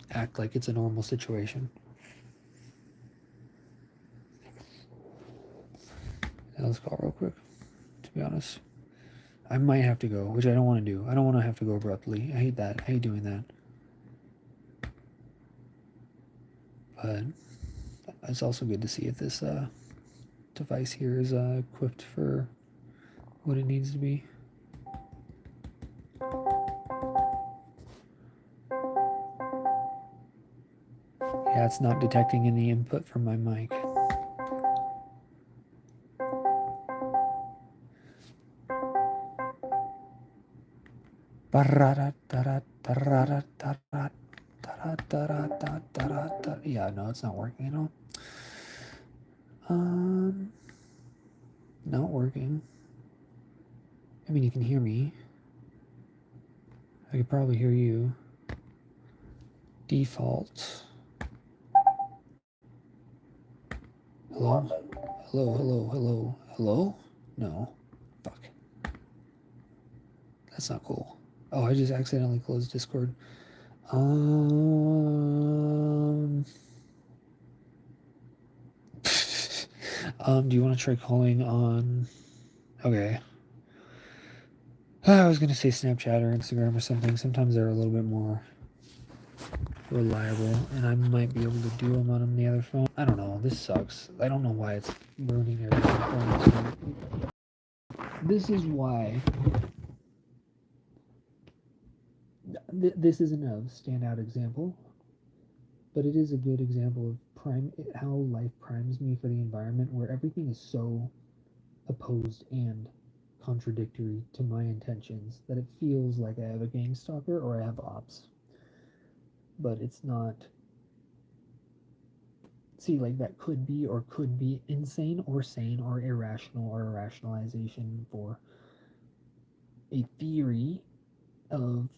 act like it's a normal situation. Now let's call real quick, to be honest. I might have to go, which I don't want to do. I don't want to have to go abruptly. I hate that. I hate doing that. But it's also good to see if this device here is equipped for what it needs to be. Yeah, it's not detecting any input from my mic. Yeah, no, it's not working at all. Not working. I mean, you can hear me. I could probably hear you. Default. Hello? Hello? No. Fuck. That's not cool. Oh, I just accidentally closed Discord. Do you want to try calling on... Okay. I was going to say Snapchat or Instagram or something. Sometimes they're a little bit more reliable, and I might be able to do them on the other phone. I don't know. This sucks. I don't know why it's ruining everything for me. This is why... This isn't a standout example, but it is a good example of how life primes me for the environment, where everything is so opposed and contradictory to my intentions that it feels like I have a gang stalker or I have ops. But it's not. See, like, that could be insane or sane or irrational or a rationalization for a theory of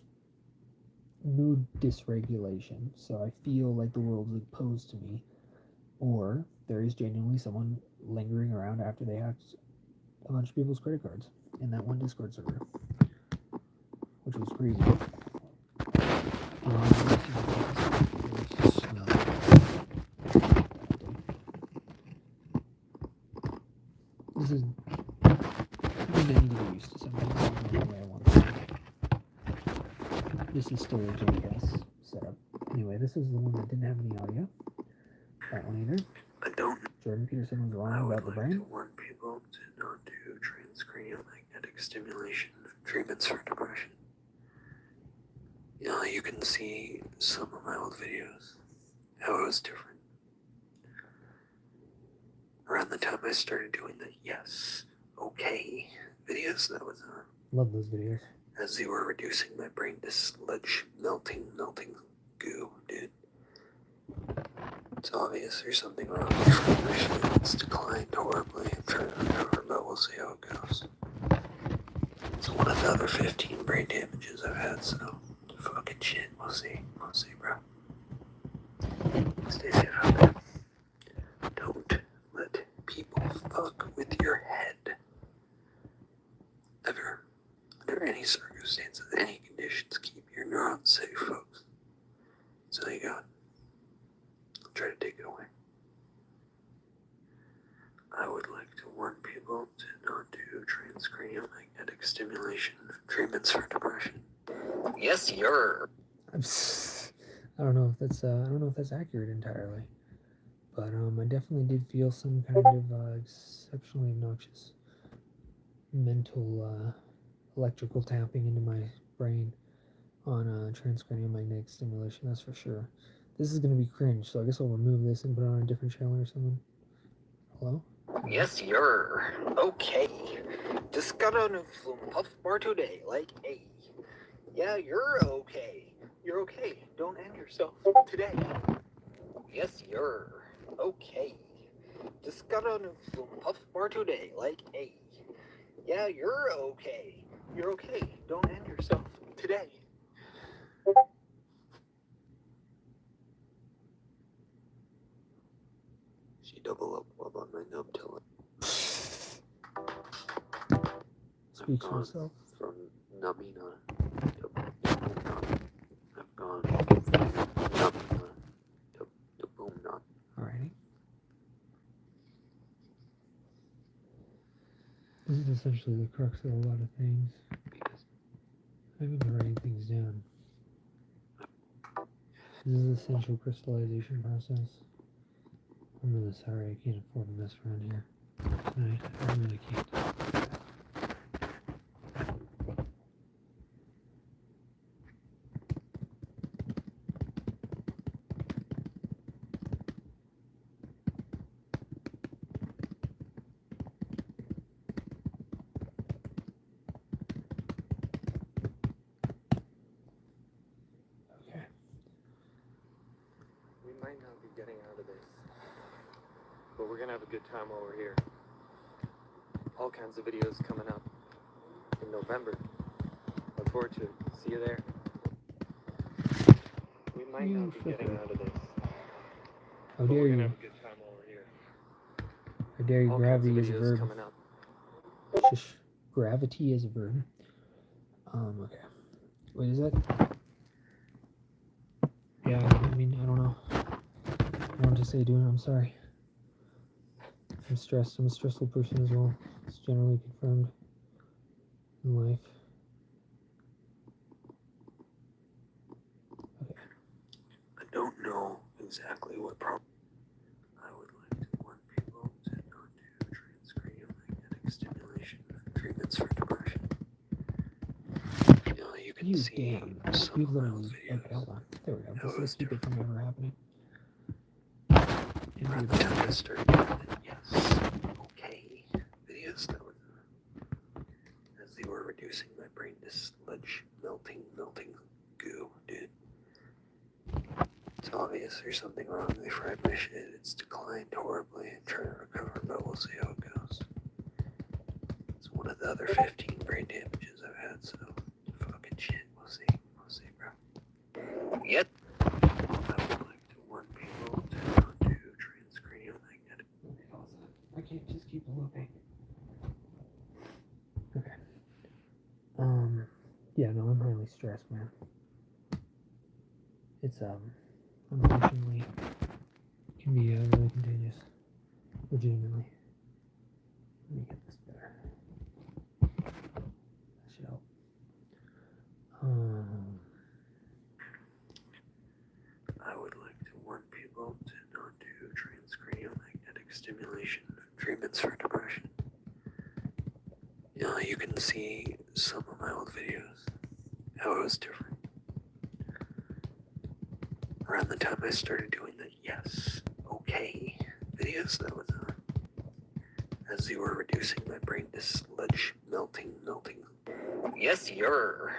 mood dysregulation. So I feel like the world is opposed to me, or there is genuinely someone lingering around after they hacked a bunch of people's credit cards in that one Discord server, which was crazy. This is... I mean, I need to get used to something. This is not the way I want to. This is still a JS setup. Anyway, this is the one that didn't have any audio. That one either. I don't. Jordan Peterson was wrong about the brain. I would like to warn people to not do transcranial magnetic stimulation treatments for depression. You know, you can see some of my old videos, how it was different. Around the time I started doing the yes, okay videos, that was Love those videos. As they were reducing my brain to sludge, melting goo, dude. It's obvious there's something wrong. It's declined horribly. I'm trying to recover, but we'll see how it goes. It's one of the other 15 brain damages I've had, so fucking shit. We'll see, bro. Stay safe out there. Don't let people fuck with your head. Ever. Under any circumstances, any conditions, keep your neurons safe, folks. That's all you got. I'll try to take it away. I would like to warn people to not do transcranial magnetic stimulation treatments for depression. Yes, sir. I don't know if that's accurate entirely, but I definitely did feel some kind of exceptionally obnoxious mental electrical tapping into my brain on transcranial magnetic stimulation. That's for sure. This is going to be cringe, so I guess I'll remove this and put it on a different channel or something. Hello? Yes, sir. Okay. Just got a new flu puff bar today, like, hey. Yeah, you're okay. You're okay. Don't end yourself today. Yes, sir. Okay. Just got a new flu puff bar today, like, hey. Yeah, you're okay. You're okay. Don't end yourself today. She double up on my nub till it. Speaks for itself. From numbing on I've gone from numbing on to boom knot. Alrighty. This is essentially the crux of a lot of things. I've been writing things down. This is the essential crystallization process. I'm really sorry I can't afford to mess around here tonight. I really can't. We might not be getting out of this but we're gonna have a good time while we're here. All kinds of videos coming up in November. Look forward to it. See you there. We might You not be getting fucker. out of this, How but dare we're gonna you? have a good time while we're here. How dare you? All kinds of Gravity is a videos verb. coming up. Shush. Gravity is a verb. Okay. Wait, is that? Yeah, I mean, I don't know. I don't know what to say, dude. I'm sorry. I'm stressed. I'm a stressful person as well. It's generally confirmed in life. Okay. I don't know exactly what problem. I would like to warn people to not do transcranial magnetic stimulation treatments for depression. You can You see damn. some You of my old literally. videos. Okay, hold on. There we go. How This it was will keep it from ever happening. Around the time I started doing it, yes, okay, videos that were, as they were reducing my brain to sludge, melting goo, dude. It's obvious there's something wrong. They fried my shit. It's declined horribly. I'm trying to recover, but we'll see how it goes. It's one of the other 15 brain damages I've had, so fucking shit. We'll see. We'll see, bro. Yep. I would like to warn people to not do transcranial magnetic. I can't just keep looping. Okay. Yeah, no, I'm highly stressed, man. It's, unfortunately, can be, really contagious. Legitimately. Let me get this better. That should help. I would like to warn people to not do transcranial magnetic stimulation treatments for depression. You can see some of my old videos, how it was different. Around the time I started doing the yes, okay videos, that was as they were reducing my brain to sludge, melting. Yes, you're.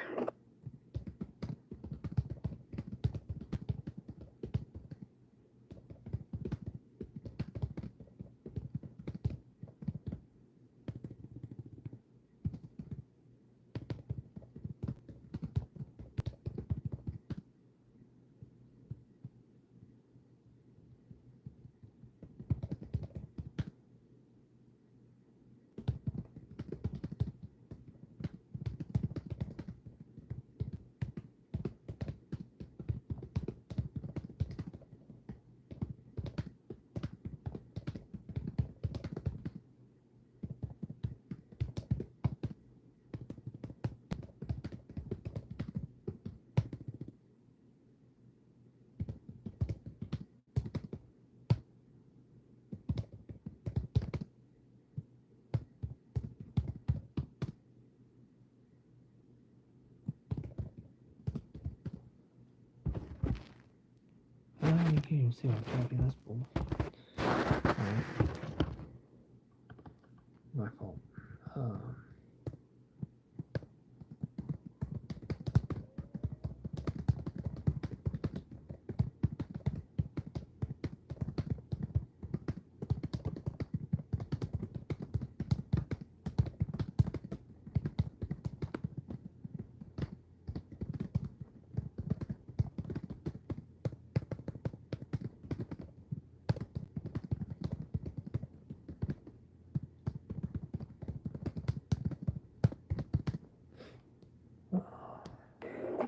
You can't even see what I'm typing. That's bull. Alright. My fault.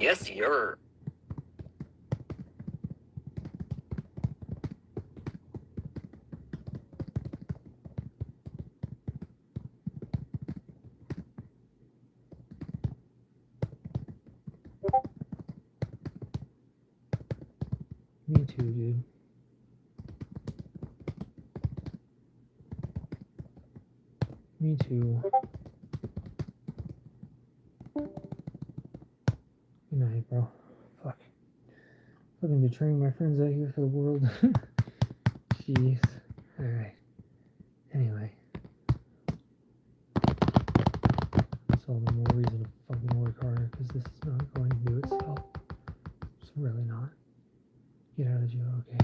Yes, you're. Me too, dude. Me too. Good night, bro. Fuck. Fucking betraying my friends out here for the world. Jeez. Alright. Anyway. That's all the more reason to fucking work harder, because this is not going to do itself. It's really not. Get out of jail, okay.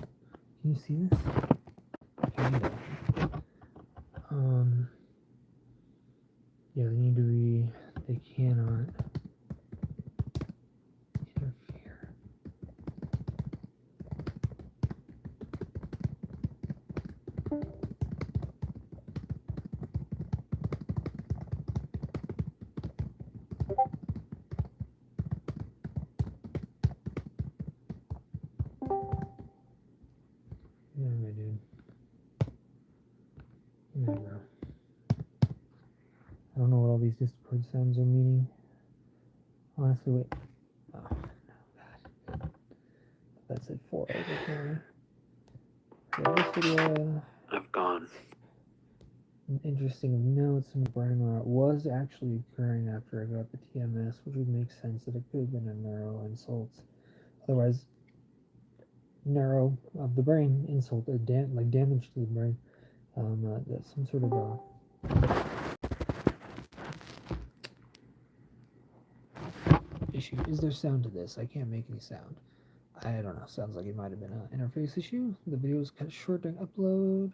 Can you see this? Kind of. dude. There we go. I don't know what all these Discord sounds are meaning. Honestly, wait. Oh, no, God. That's it, 4 hours recording. So this video, I've gone. interesting of note, some brain rot was actually occurring after I got the TMS, which would make sense that it could have been a neuro insult. Otherwise, neuro of the brain insult, like damage to the brain. That's some sort of issue. Is there sound to this? I can't make any sound. I don't know. Sounds like it might have been an interface issue. The video was cut short during upload.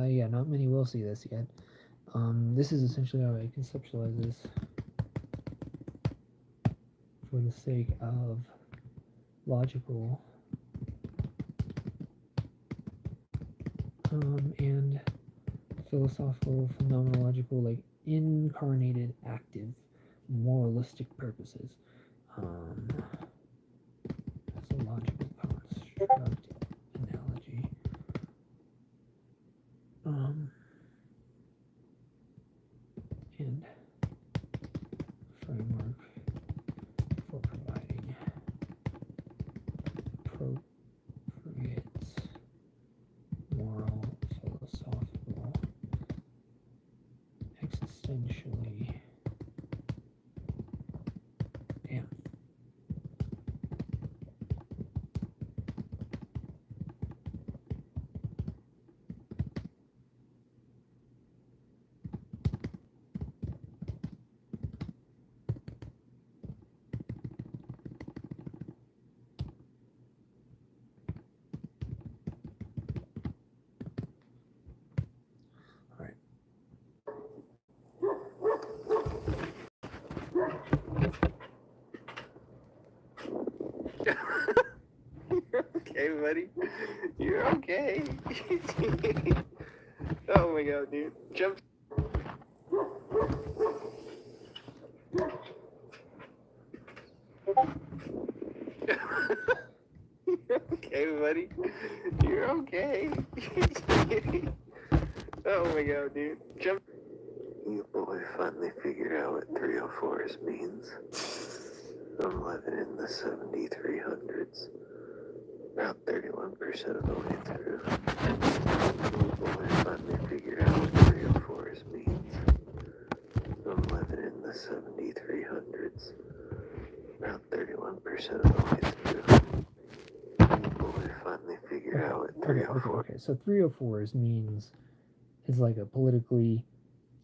Yeah, not many will see this yet. This is essentially how I conceptualize this for the sake of logical and philosophical, phenomenological, like incarnated, active, moralistic purposes. That's a logical construct analogy. And framework for providing appropriate moral, philosophical, existentially. Damn. Okay, buddy. You're okay. Oh my god, dude. Jump. Okay, buddy. You're okay. Oh my god, dude. Jump. You boy finally figured out what 304s means. I'm living in the 7300s. About 31% of the way through. You boy finally figured out what 304s means. I'm living in the 7300s. About 31% of the way through. You boy finally figured out what 304. Okay. So 304s means is like a politically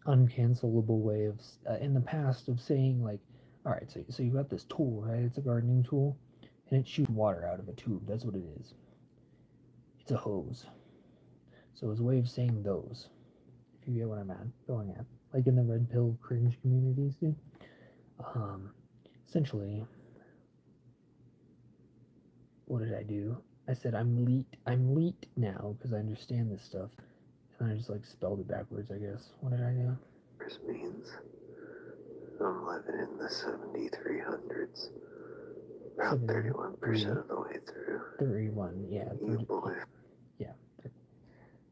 uncancelable way of in the past of saying like, all right, so you got this tool, right? It's a gardening tool, and it shoots water out of a tube. That's what it is. It's a hose. So it's a way of saying those, if you get what I'm going at, like in the red pill cringe communities, dude. Essentially, what did I do? I said I'm leet now because I understand this stuff, and I just like spelled it backwards, I guess. What did I do? Means I'm living in the 7300s. About 31% of the way through. 31, yeah. You boy. Yeah.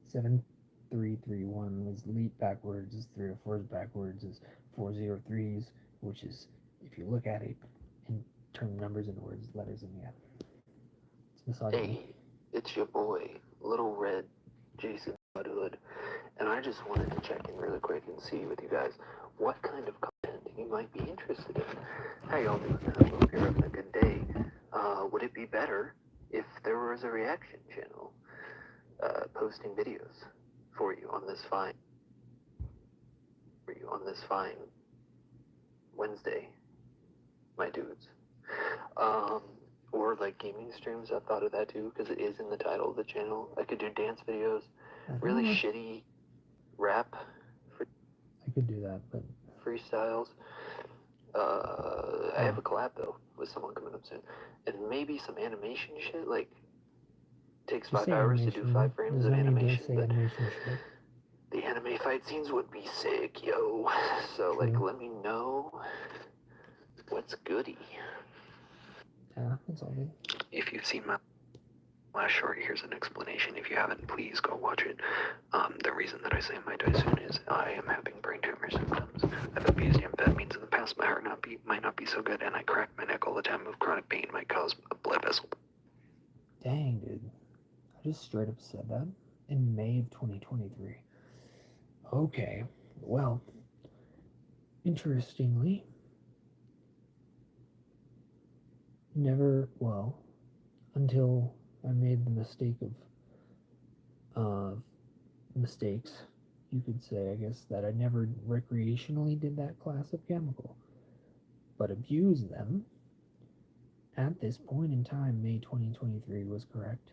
7331 was leap backwards, is 304s backwards, is 403s, which is, if you look at it and turn numbers into words, letters, and yeah. It's misogyny. Hey, it's your boy, Little Red Jason Hood, and I just wanted to check in really quick and see with you guys what kind of content you might be interested in. How y'all doing? I hope you're having a good day. Would it be better if there was a reaction channel posting videos for you on this fine Wednesday, my dudes? Or like gaming streams. I've thought of that too, because it is in the title of the channel. I could do dance videos, really shitty rap. I could do that, but freestyles. I have a collab though with someone coming up soon, and maybe some animation shit. Like takes 5 hours to do 5 frames of animation, but the anime fight scenes would be sick, yo. So like, let me know what's goody. Yeah, it's all good. If you've seen my last short, here's an explanation. If you haven't, please go watch it. The reason that I say I might die soon is I am having brain tumor symptoms. I've abused amphetamines in the past. My heart might not be so good, and I crack my neck all the time with chronic pain. Might cause a blood vessel. Dang, dude. I just straight up said that in May of 2023. Okay, well, interestingly, until I made the mistake of mistakes, you could say, I guess, that I never recreationally did that class of chemical, but abused them. At this point in time, May 2023 was correct.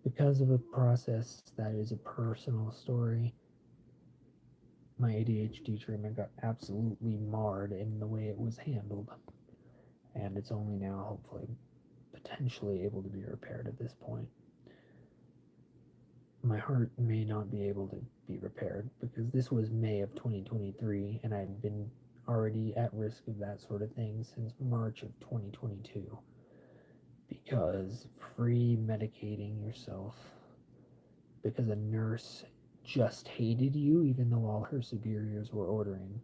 Because of a process that is a personal story, my ADHD treatment got absolutely marred in the way it was handled. And it's only now, hopefully, potentially able to be repaired at this point. My heart may not be able to be repaired because this was May of 2023 and I'd been already at risk of that sort of thing since March of 2022 because free medicating yourself because a nurse just hated you even though all her superiors were ordering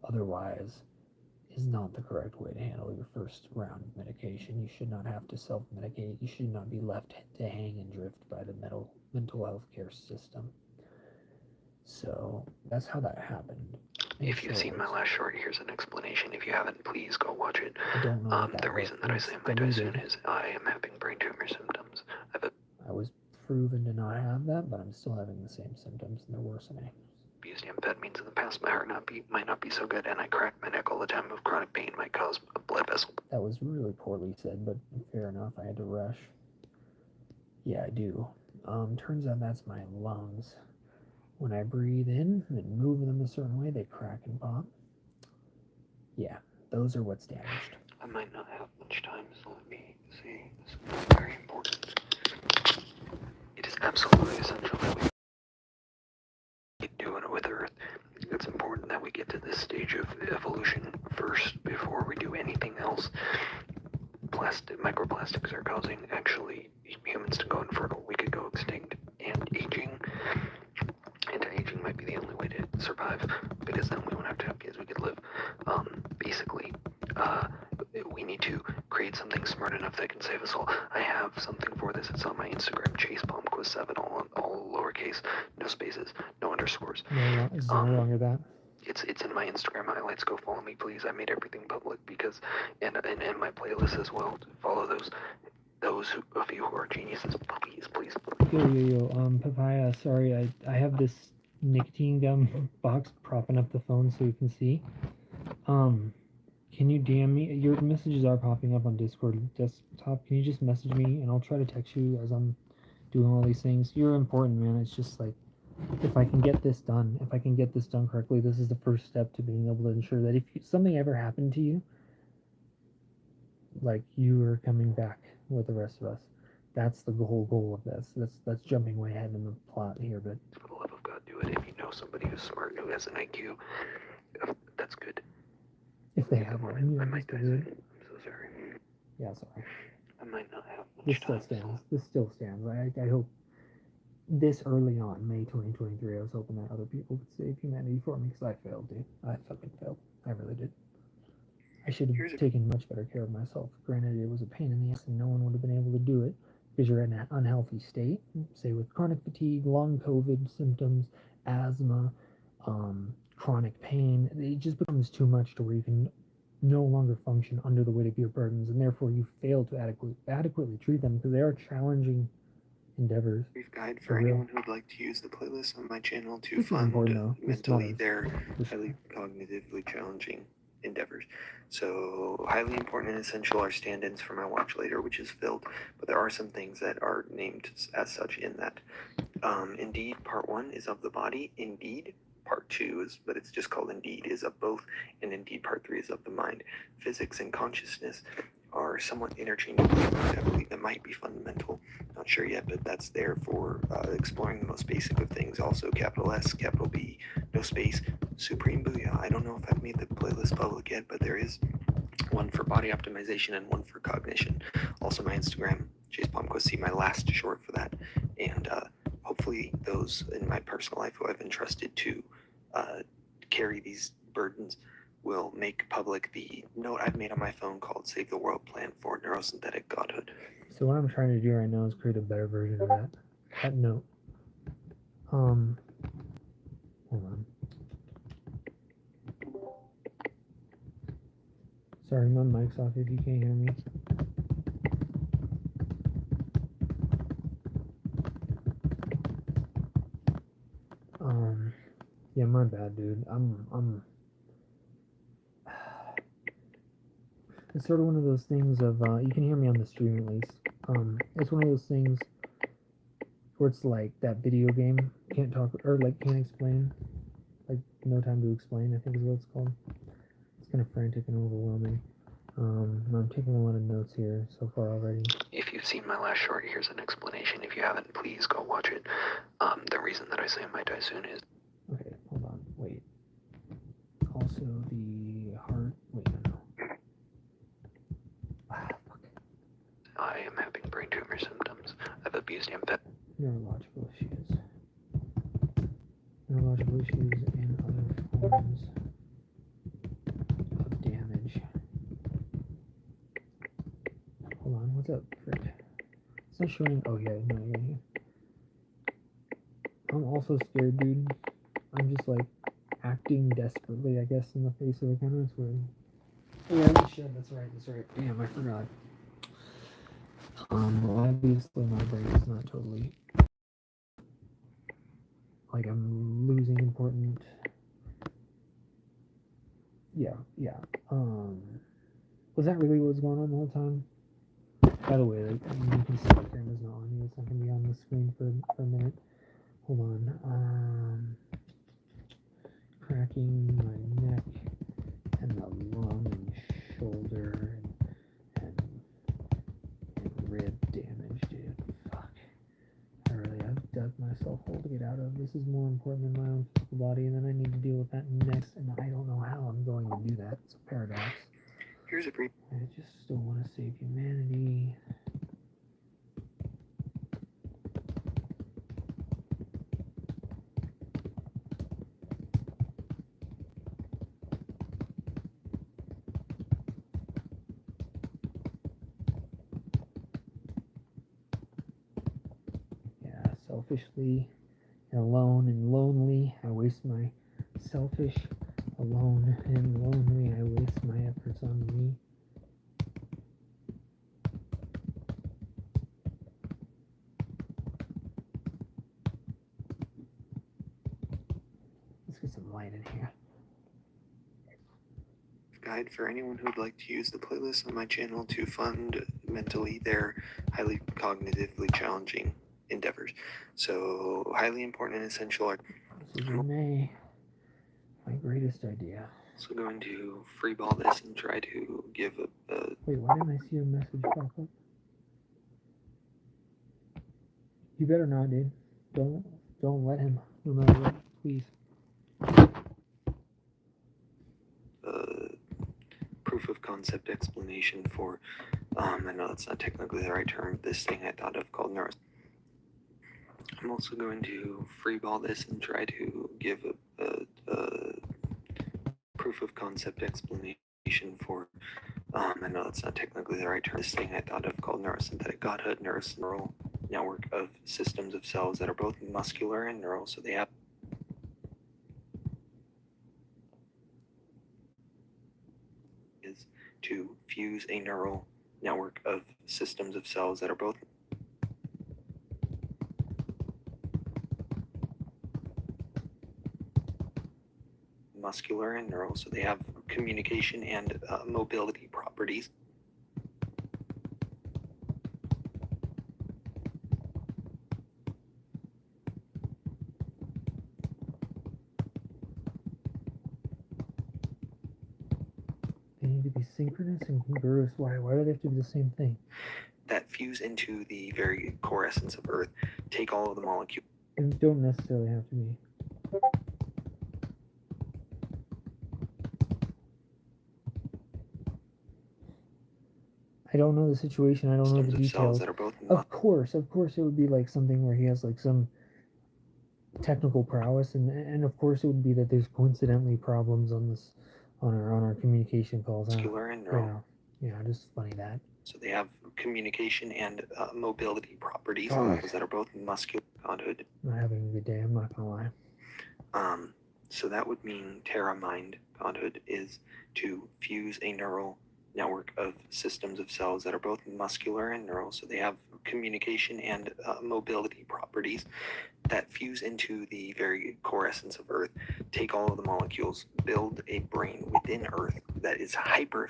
otherwise is not the correct way to handle your first round of medication. You should not have to self-medicate. You should not be left to hang and drift by the mental health care system. So that's how that happened. If you've seen my last short, here's an explanation. If you haven't, please go watch it. I don't know the reason that I say I might die soon is I am having brain tumor symptoms. I was proven to not have that, but I'm still having the same symptoms and they're worsening. Abused amphetamines in the past. My heart might not be so good, and I crack my neck all the time with chronic pain. Might cause a blood vessel. That was really poorly said, but fair enough. I had to rush. Yeah, I do. Turns out that's my lungs. When I breathe in and move them a certain way, they crack and pop. Yeah, those are what's damaged. I might not have much time, so let me see. This is very important. It is absolutely essential that we keep doing it with Earth. It's important that we get to this stage of evolution first before we do anything else. Microplastics are causing actually humans to go infertile. We could go extinct, and anti-aging might be the only way to survive because then we won't have to have kids. We could live. Basically, we need to create something smart enough that can save us all. I have something for this. It's on my Instagram, ChasePalmquist7, all lowercase, no spaces, no underscores. No, is there wrong with that? It's in my Instagram highlights. Go follow me, please. I made everything public because, and my playlist as well. Follow those of you who are geniuses, please. Yo, Papaya, sorry, I have this nicotine gum box propping up the phone so you can see. Can you DM me? Your messages are popping up on Discord desktop. Can you just message me and I'll try to text you as I'm doing all these things? You're important, man. It's just like, if I can get this done correctly, this is the first step to being able to ensure that if something ever happened to you, like you are coming back with the rest of us. That's the whole goal of this. That's jumping way ahead in the plot here, but for the love of God, do it. If you know somebody who's smart and who has an IQ, that's good. If they have one, I might die soon. I'm so sorry. Yeah, sorry. I might not have much time. This still stands. I hope this early on, May 2023, I was hoping that other people could save humanity for me because I failed, dude. I fucking failed. I really did. I should have taken much better care of myself. Granted, it was a pain in the ass and no one would have been able to do it because you're in an unhealthy state, say with chronic fatigue, long COVID symptoms, asthma, chronic pain. It just becomes too much to where you can no longer function under the weight of your burdens, and therefore you fail to adequately treat them because they are challenging endeavors. Brief guide for anyone who would like to use the playlist on my channel to fund mentally their highly cognitively challenging endeavors. So highly important and essential are stand-ins for my watch later, which is filled, but there are some things that are named as such in that. Indeed, part 1 is of the body. Indeed, part 2 is, but it's just called Indeed, is of both, and Indeed part 3 is of the mind. Physics and consciousness are somewhat interchangeable. I believe that might be fundamental. Not sure yet, but that's there for exploring the most basic of things. Also, capital S, capital B, no space, Supreme Booyah. I don't know if I've made the playlist public yet, but there is one for body optimization and one for cognition. Also my Instagram, Chase Palmquist, see my last short for that. And hopefully those in my personal life who I've entrusted to carry these burdens will make public the note I've made on my phone called Save the World Plan for Neurosynthetic Godhood. So what I'm trying to do right now is create a better version of that note. Hold on. Sorry, my mic's off if you can't hear me. Yeah, my bad, dude. It's sort of one of those things of, you can hear me on the stream at least. It's one of those things where it's like that video game, can't talk, or like can't explain, like no time to explain, I think is what it's called. It's kind of frantic and overwhelming. I'm taking a lot of notes here so far already. If you've seen my last short, here's an explanation. If you haven't, please go watch it. The reason that I say I might die soon is... Okay, hold on, wait. Also, the heart, wait, no. Fuck. I am having brain tumor symptoms. I've abused amphetamine. Neurological issues. Neurological issues and other forms of damage. Hold on, what's up, frick? It's not showing. Oh, yeah, no, yeah. I'm also scared, dude. I'm just like acting desperately, I guess, in the face of it. Kind of, it's weird. Yeah, we should. That's right. Damn, I forgot. Obviously, my brain is not totally. Like, I'm losing important. Yeah. Was that really what was going on the whole time? By the way, like, you can see the camera's not on you. It's not going to be on the screen for a minute. Hold on. Cracking my neck and the lung and shoulder and rib damage, dude. Fuck. I've dug myself hole to get out of. This is more important than my own physical body, and then I need to deal with that next, and I don't know how I'm going to do that. It's a paradox. Here's a brief... I just still want to save humanity. Selfishly and alone and lonely, I waste my selfish, alone and lonely, I waste my efforts on me. Let's get some light in here. Guide for anyone who'd like to use the playlist on my channel to fund mentally their highly cognitively challenging endeavors. So, highly important and essential are... This is my greatest idea. So going to freeball this and try to give a... Wait, why didn't I see a message pop up? You better not, dude. Don't let him, no matter what, please. Proof of concept explanation for, I know that's not technically the right term, this thing I thought of called neurosynthesis. I'm also going to freeball this and try to give a proof of concept explanation for, I know that's not technically the right term, this thing I thought of called neurosynthetic godhood, neural network of systems of cells that are both muscular and neural, so they have is to fuse a neural network of systems of cells that are both muscular and neural, so they have communication and mobility properties. They need to be synchronous and congruous. Why do they have to be the same thing? That fuse into the very core essence of Earth, take all of the molecules. And don't necessarily have to be. I don't know the situation. I don't know the systems of cells details. that are both Of course, it would be like something where he has like some technical prowess, and of course it would be that there's coincidentally problems on our communication calls. muscular and neural. Yeah, just funny that. So they have communication and mobility properties that are both muscular godhood. Not having a good day. I'm not gonna lie. So that would mean Terra Mind godhood is to fuse a neural network of systems of cells that are both muscular and neural. So they have communication and mobility properties that fuse into the very core essence of Earth, take all of the molecules, build a brain within Earth that is hyper.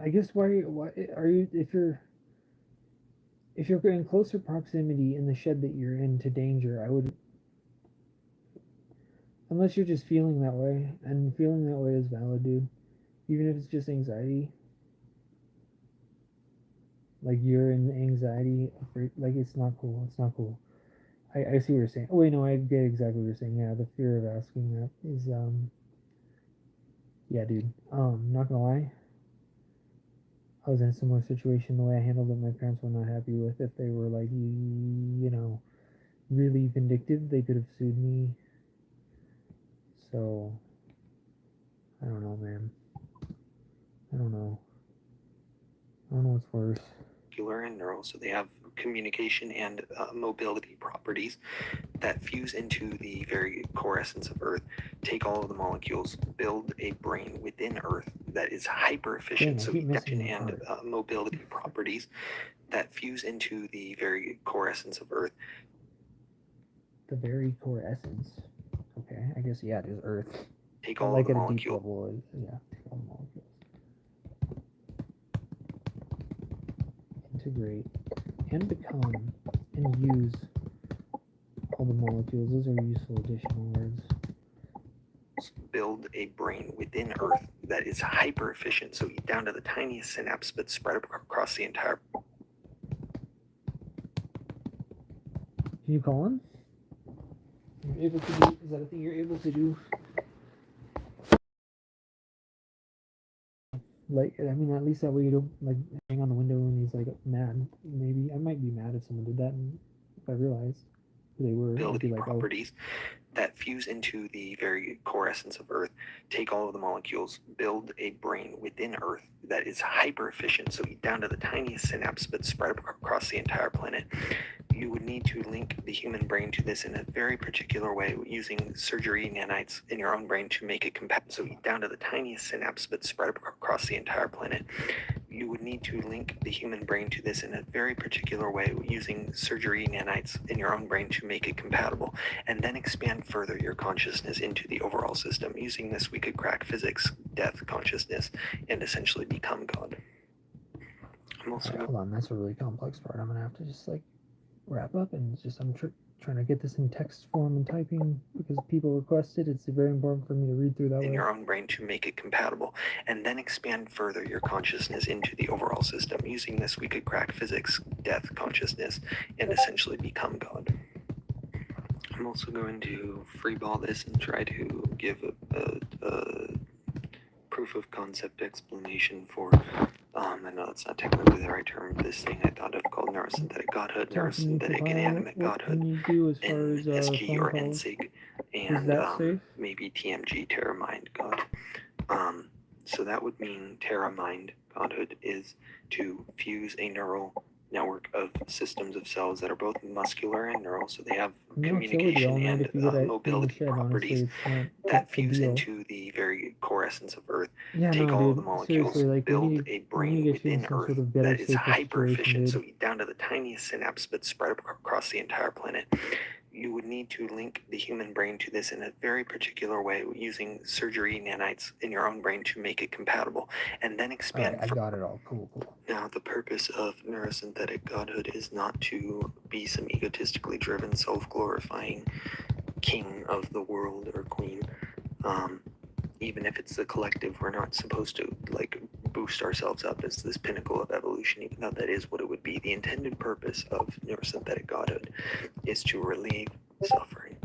I guess why are you if you're in closer proximity in the shed that you're in to danger, I would, unless you're just feeling that way, and feeling that way is valid, dude. Even if it's just anxiety, like you're in anxiety, like it's not cool. It's not cool. I see what you're saying. Oh wait, no, I get exactly what you're saying. Yeah, the fear of asking that is yeah, dude. Not gonna lie, I was in a similar situation. The way I handled it, my parents were not happy with. If they were like, you know, really vindictive, they could have sued me. So, I don't know, man. I don't know what's worse. Muscular and neural, so they have communication and mobility properties that fuse into the very core essence of Earth, take all of the molecules, build a brain within Earth that is hyper efficient. So connection and mobility properties that fuse into the very core essence of Earth. The very core essence. Okay, I guess yeah, it is Earth. Take all of the molecules. Yeah, take all the molecules. Integrate and become and use all the molecules. Those are useful additional words. Build a brain within Earth that is hyper efficient, so down to the tiniest synapse, but spread across the entire. Can you call him? You're able to do? Is that a thing you're able to do? Like, I mean, at least that way you don't like hang on the window and he's like mad. Maybe I might be mad if someone did that, and if I realized who they were. Ability like, properties that fuse into the very core essence of Earth, take all of the molecules, build a brain within Earth that is hyper efficient, so down to the tiniest synapse, but spread across the entire planet. You would need to link the human brain to this in a very particular way using surgery nanites in your own brain to make it compatible, so down to the tiniest synapse, but spread across the entire planet. You would need to link the human brain to this in a very particular way using surgery nanites in your own brain to make it compatible, and then expand further your consciousness into the overall system. Using this, we could crack physics, death, consciousness, and essentially become God. I'm also hold on, that's a really complex part. I'm gonna have to just like wrap up, and it's just I'm trying to get this in text form and typing because people requested. It's very important for me to read through that in your own brain to make it compatible, and then expand further your consciousness into the overall system. Using this, we could crack physics, death, consciousness, and essentially become God. I'm also going to freeball this and try to give a proof of concept explanation for I know that's not technically the right term for this thing I thought of called neurosynthetic godhood, neurosynthetic inanimate godhood, NSG or NSIG, and maybe TMG, Terra Mind God. So that would mean Terra Mind godhood is to fuse a neural network of systems of cells that are both muscular and neural, so they have communication and mobility properties that fuse into the very core essence of Earth, take all of the molecules, build a brain within Earth that is hyper efficient, so down to the tiniest synapse, but spread across the entire planet. You would need to link the human brain to this in a very particular way using surgery nanites in your own brain to make it compatible, and then expand. I got it all. Cool. Now, the purpose of neurosynthetic godhood is not to be some egotistically driven, self-glorifying king of the world or queen. Even if it's the collective, we're not supposed to like boost ourselves up as this pinnacle of evolution, even though that is what it would be. The intended purpose of neurosynthetic godhood is to relieve suffering.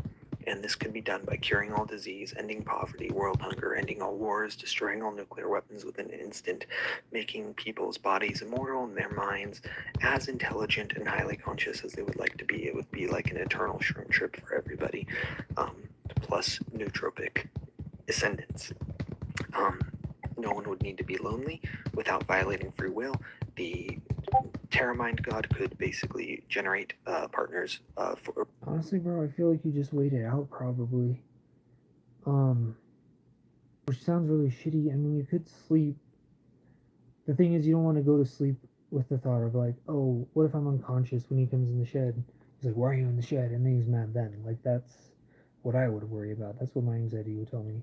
And this could be done by curing all disease, ending poverty, world hunger, ending all wars, destroying all nuclear weapons within an instant, making people's bodies immortal and their minds as intelligent and highly conscious as they would like to be. It would be like an eternal shroom trip for everybody, plus nootropic ascendance. No one would need to be lonely without violating free will. The Terramind God could basically generate partners for. Honestly, bro, I feel like you just waited out probably. Which sounds really shitty. I mean, you could sleep. The thing is, you don't want to go to sleep with the thought of like, oh, what if I'm unconscious when he comes in the shed? He's like, why are you in the shed? And then he's mad then. Like, that's what I would worry about. That's what my anxiety would tell me.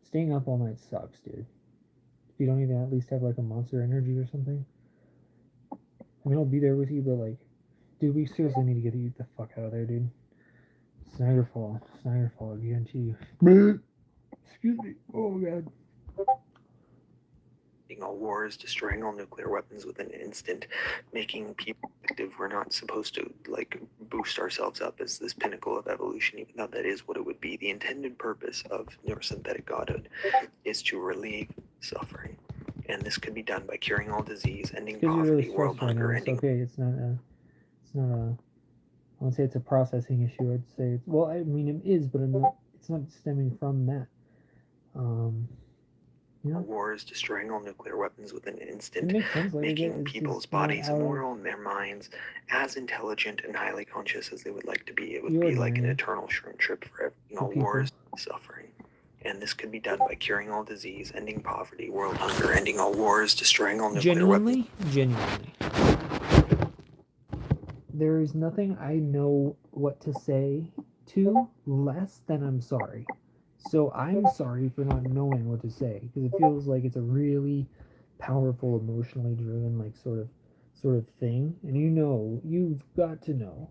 Staying up all night sucks, dude. If you don't even at least have like a monster energy or something. I mean, I'll be there with you, but like, dude, we seriously need to get you the fuck out of there, dude. It's not your fault. It's not your fault. I guarantee you. Excuse me. Oh, God. All wars, destroying all nuclear weapons within an instant, making people active. We're not supposed to like boost ourselves up as this pinnacle of evolution, even though that is what it would be. The intended purpose of neurosynthetic godhood is to relieve suffering. And this could be done by curing all disease, ending poverty, really world hunger, it's ending. okay. It's not a. I won't say it's a processing issue. I'd say it's, well, I mean it is, but it's not stemming from that. You know? Wars, destroying all nuclear weapons within an instant, Like making people's bodies immortal and their minds as intelligent and highly conscious as they would like to be. It would be like an eternal shroom trip for all wars, suffering. And this could be done by curing all disease, ending poverty, world hunger, ending all wars, destroying all nuclear weapons. Genuinely. There is nothing I know what to say to less than I'm sorry. So I'm sorry for not knowing what to say, because it feels like it's a really powerful, emotionally driven, like sort of thing. And you've got to know.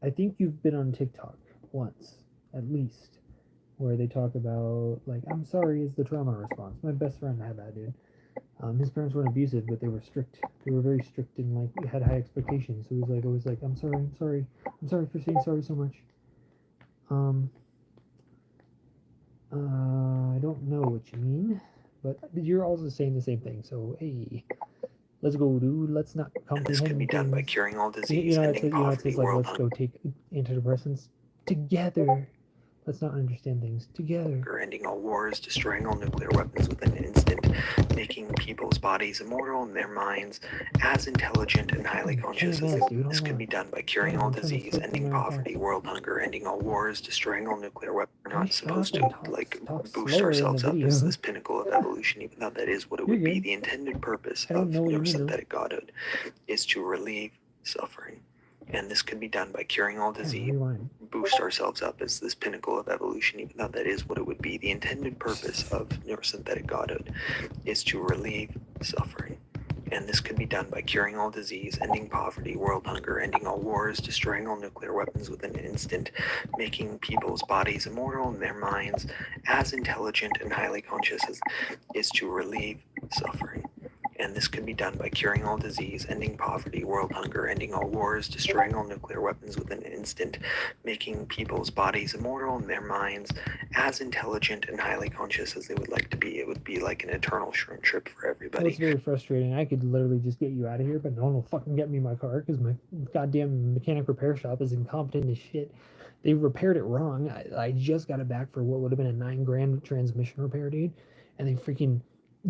I think you've been on TikTok once, at least, where they talk about like, I'm sorry is the trauma response. My best friend had that, dude. His parents weren't abusive, but they were strict. They were very strict and like had high expectations. So he was like always like, I'm sorry for saying sorry so much. I don't know what you mean, but you're also saying the same thing. So hey, let's go, dude. Let's not comprehend. And this could be done by curing all disease, ending poverty, it's like world let's go take antidepressants together. Let's not understand things together. Ending all wars, destroying all nuclear weapons within an instant, making people's bodies immortal and their minds as intelligent and highly conscious as they would. This could be done by curing all disease, ending poverty, world hunger, ending all wars, destroying all nuclear weapons. We're not supposed to like boost ourselves up as this pinnacle of evolution, even though that is what it would be. The intended purpose of neurosynthetic godhood is to relieve suffering. And this could be done by curing all disease, boost ourselves up as this pinnacle of evolution, even though that is what it would be. The intended purpose of neurosynthetic godhood is to relieve suffering. And this could be done by curing all disease, ending poverty, world hunger, ending all wars, destroying all nuclear weapons within an instant, making people's bodies immortal and their minds as intelligent and highly conscious as is to relieve suffering. And this could be done by curing all disease, ending poverty, world hunger, ending all wars, destroying all nuclear weapons within an instant, making people's bodies immortal and their minds as intelligent and highly conscious as they would like to be. It would be like an eternal shroom trip for everybody. It's very frustrating. I could literally just get you out of here, but no one will fucking get me my car because my goddamn mechanic repair shop is incompetent as shit. They repaired it wrong. I just got it back for what would have been a $9,000 transmission repair, dude, and they freaking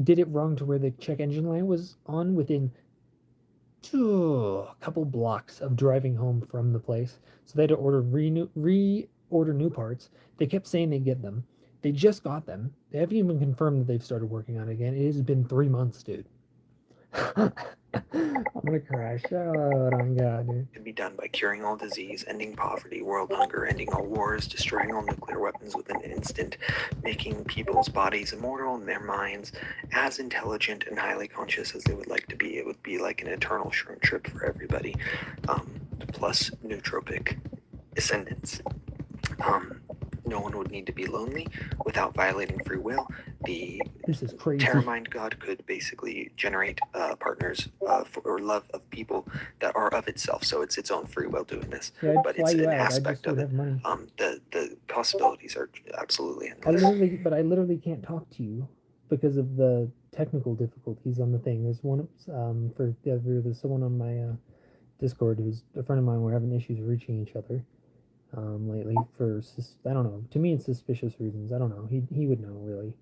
did it wrong to where the check engine light was on within a couple blocks of driving home from the place. So they had to reorder new parts. They kept saying they'd get them. They just got them. They haven't even confirmed that they've started working on it again. It has been 3 months, dude. I'm gonna crash out on God, dude. It could be done by curing all disease, ending poverty, world hunger, ending all wars, destroying all nuclear weapons within an instant, making people's bodies immortal and their minds as intelligent and highly conscious as they would like to be. It would be like an eternal shroom trip for everybody, plus nootropic ascendance. no one would need to be lonely without violating free will. The This is crazy. Terramind God could basically generate partners or love of people that are of itself. So it's its own free will doing this. Yeah, I'd But fly it's you an out. I aspect just of would it. have money. The possibilities are absolutely endless. I literally can't talk to you because of the technical difficulties on the thing. There's one there's someone on my Discord who's a friend of mine. We're having issues reaching each other lately for I don't know. To me, it's suspicious reasons. I don't know. He would know really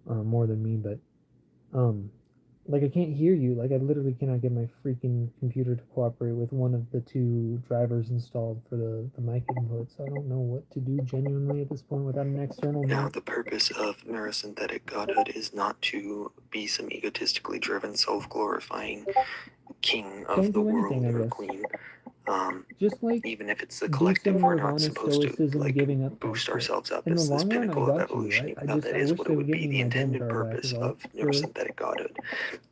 more than me, but um, like I can't hear you. Like I literally cannot get my freaking computer to cooperate with one of the two drivers installed for the mic input. So I don't know what to do genuinely at this point without an external Now, mic. the purpose of neurosynthetic godhood is not to be some egotistically driven, self-glorifying king of Don't the do anything, world I or guess. queen. Just like Even if it's the do collective, some we're not Nirvana supposed to stoicism, like giving up that boost shit. ourselves up In the as this long run, I pinnacle of got you. evolution. I That is wish what they it would would give be. me The my drum intended car back. purpose Is all. of neurosynthetic godhood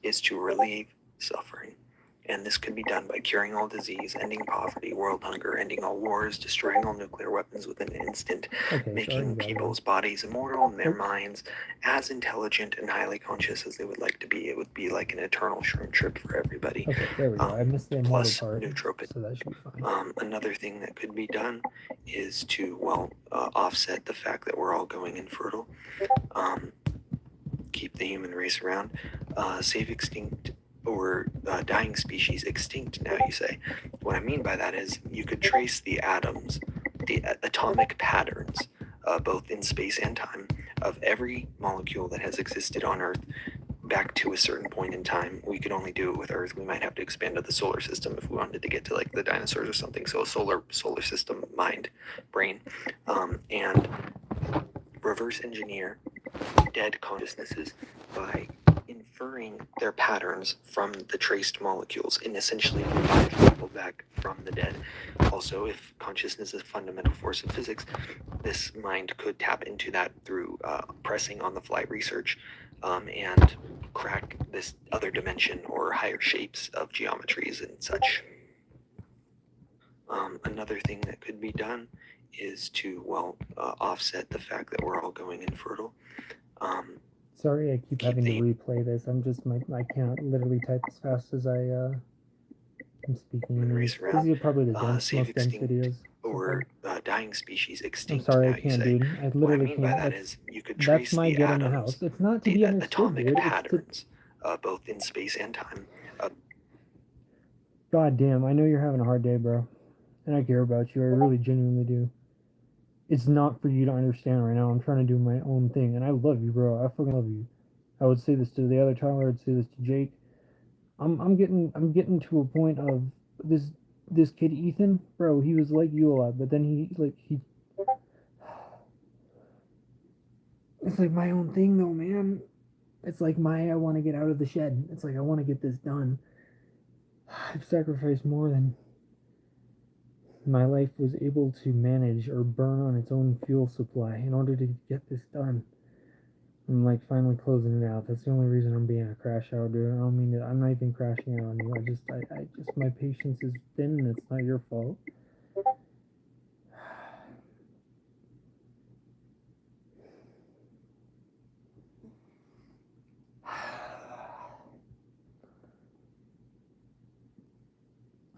is to relieve suffering. And this could be done by curing all disease, ending poverty, world hunger, ending all wars, destroying all nuclear weapons within an instant, Okay, making people's bodies immortal and their minds as intelligent and highly conscious as they would like to be. It would be like an eternal shroom trip for everybody. Okay, there we go. I missed the immortal part, Nootropic. so that should be fine. Another thing that could be done is to, offset the fact that we're all going infertile, keep the human race around, save extinct or dying species extinct now, you say. What I mean by that is you could trace the atoms, the atomic patterns, both in space and time, of every molecule that has existed on Earth back to a certain point in time. We could only do it with Earth. We might have to expand to the solar system if we wanted to get to like the dinosaurs or something. So a solar system mind, brain, and reverse engineer dead consciousnesses by inferring their patterns from the traced molecules and essentially revive people back from the dead. Also, if consciousness is a fundamental force of physics, this mind could tap into that through pressing on the fly research and crack this other dimension or higher shapes of geometries and such. Another thing that could be done is to, offset the fact that we're all going infertile. Sorry, I keep having to replay this. I can't literally type as fast as I'm speaking. These are probably the most dense videos. Or dying species extinct. I'm sorry, now, I can't, dude. I literally what I mean can't. by that is you could trace that's my the get atoms, in the house. It's not to the be understood, atomic dude. patterns, both in space and time. God damn, I know you're having a hard day, bro. And I care about you. I really genuinely do. It's not for you to understand right now. I'm trying to do my own thing. And I love you, bro. I fucking love you. I would say this to the other Tyler. I'd say this to Jake. I'm getting to a point of this kid Ethan, bro. He was like you a lot, but then he. It's like my own thing, though, man. It's like I want to get out of the shed. It's like I want to get this done. I've sacrificed more than my life was able to manage or burn on its own fuel supply in order to get this done. I'm like finally closing it out. That's the only reason I'm being a crash out, dude. I don't mean to. I'm not even crashing out on you. I just my patience is thin, and it's not your fault.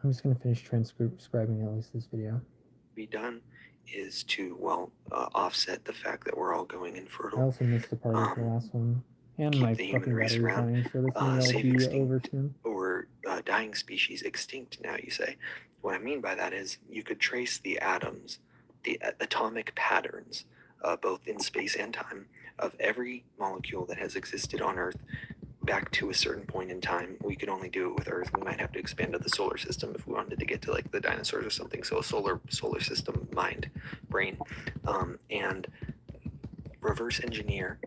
I'm just gonna finish transcribing at least this video. Be done is to offset the fact that we're all going infertile. I also missed a part of the last one, and my fucking battery's dying, so this may all be over soon. Or dying species extinct now, you say. What I mean by that is you could trace the atoms, the atomic patterns, both in space and time, of every molecule that has existed on Earth back to a certain point in time. We could only do it with Earth. We might have to expand to the solar system if we wanted to get to like the dinosaurs or something. So a solar system mind, brain, and reverse engineer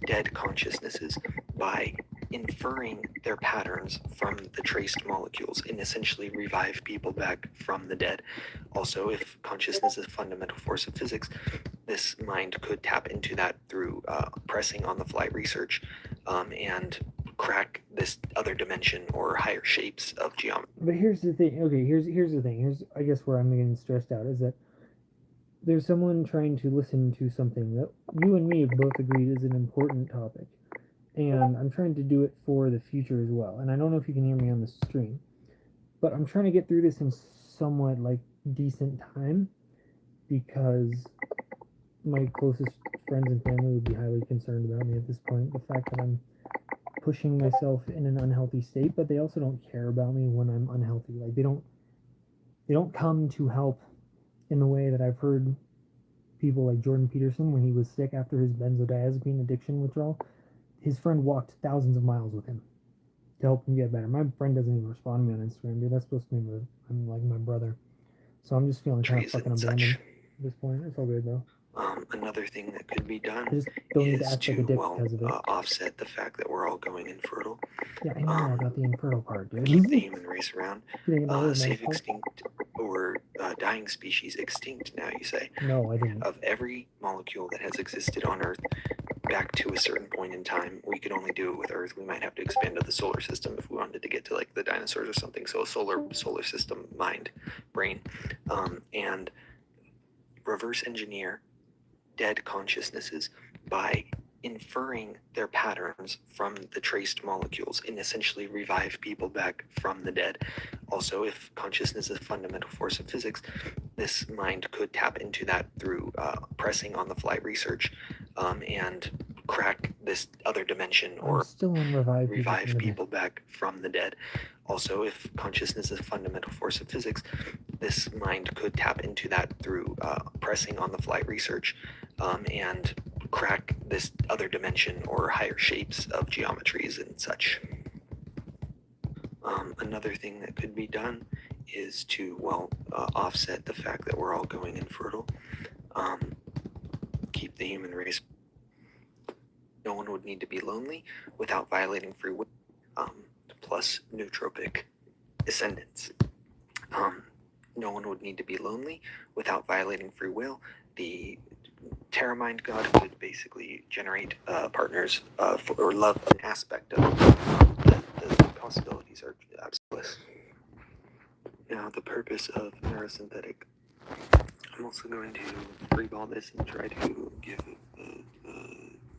dead consciousnesses by inferring their patterns from the traced molecules and essentially revive people back from the dead. Also, if consciousness is a fundamental force of physics, this mind could tap into that through pressing on the fly research and crack this other dimension or higher shapes of geometry. But here's the thing. Okay, here's the thing. Here's I guess where I'm getting stressed out is that there's someone trying to listen to something that you and me have both agreed is an important topic. And I'm trying to do it for the future as well. And I don't know if you can hear me on the stream, but I'm trying to get through this in somewhat like decent time because my closest friends and family would be highly concerned about me at this point. The fact that I'm pushing myself in an unhealthy state, but they also don't care about me when I'm unhealthy. Like they don't come to help in the way that I've heard people like Jordan Peterson when he was sick after his benzodiazepine addiction withdrawal. His friend walked thousands of miles with him to help him get better. My friend doesn't even respond to me on Instagram, dude. That's supposed to be I'm like my brother. So I'm just feeling kind of fucking abandoned at this point. It's all good though. Another thing that could be done I just don't need to is act like to, a dick because of it. offset the fact that we're all going infertile. Yeah, I know about the infertile part, dude. Keep the human race around. You think about it, Save motherfucker? extinct or dying species extinct, now you say, No, I didn't. of every molecule that has existed on Earth back to a certain point in time. We could only do it with Earth. We might have to expand to the solar system if we wanted to get to like the dinosaurs or something. So a solar system mind, brain, and reverse engineer dead consciousnesses by inferring their patterns from the traced molecules and essentially revive people back from the dead. Also, if consciousness is a fundamental force of physics, this mind could tap into that through pressing on the fly research and crack this other dimension or still on revive people back from the dead. Also, if consciousness is a fundamental force of physics, this mind could tap into that through pressing on the fly research and crack this other dimension or higher shapes of geometries and such. Another thing that could be done is to, offset the fact that we're all going infertile. Keep the human race. No one would need to be lonely without violating free will, plus nootropic ascendants. No one would need to be lonely without violating free will. The Terramind God could basically generate partners or love an aspect of the possibilities are absolute. Now, the purpose of neurosynthetic. I'm also going to freeball this and try to give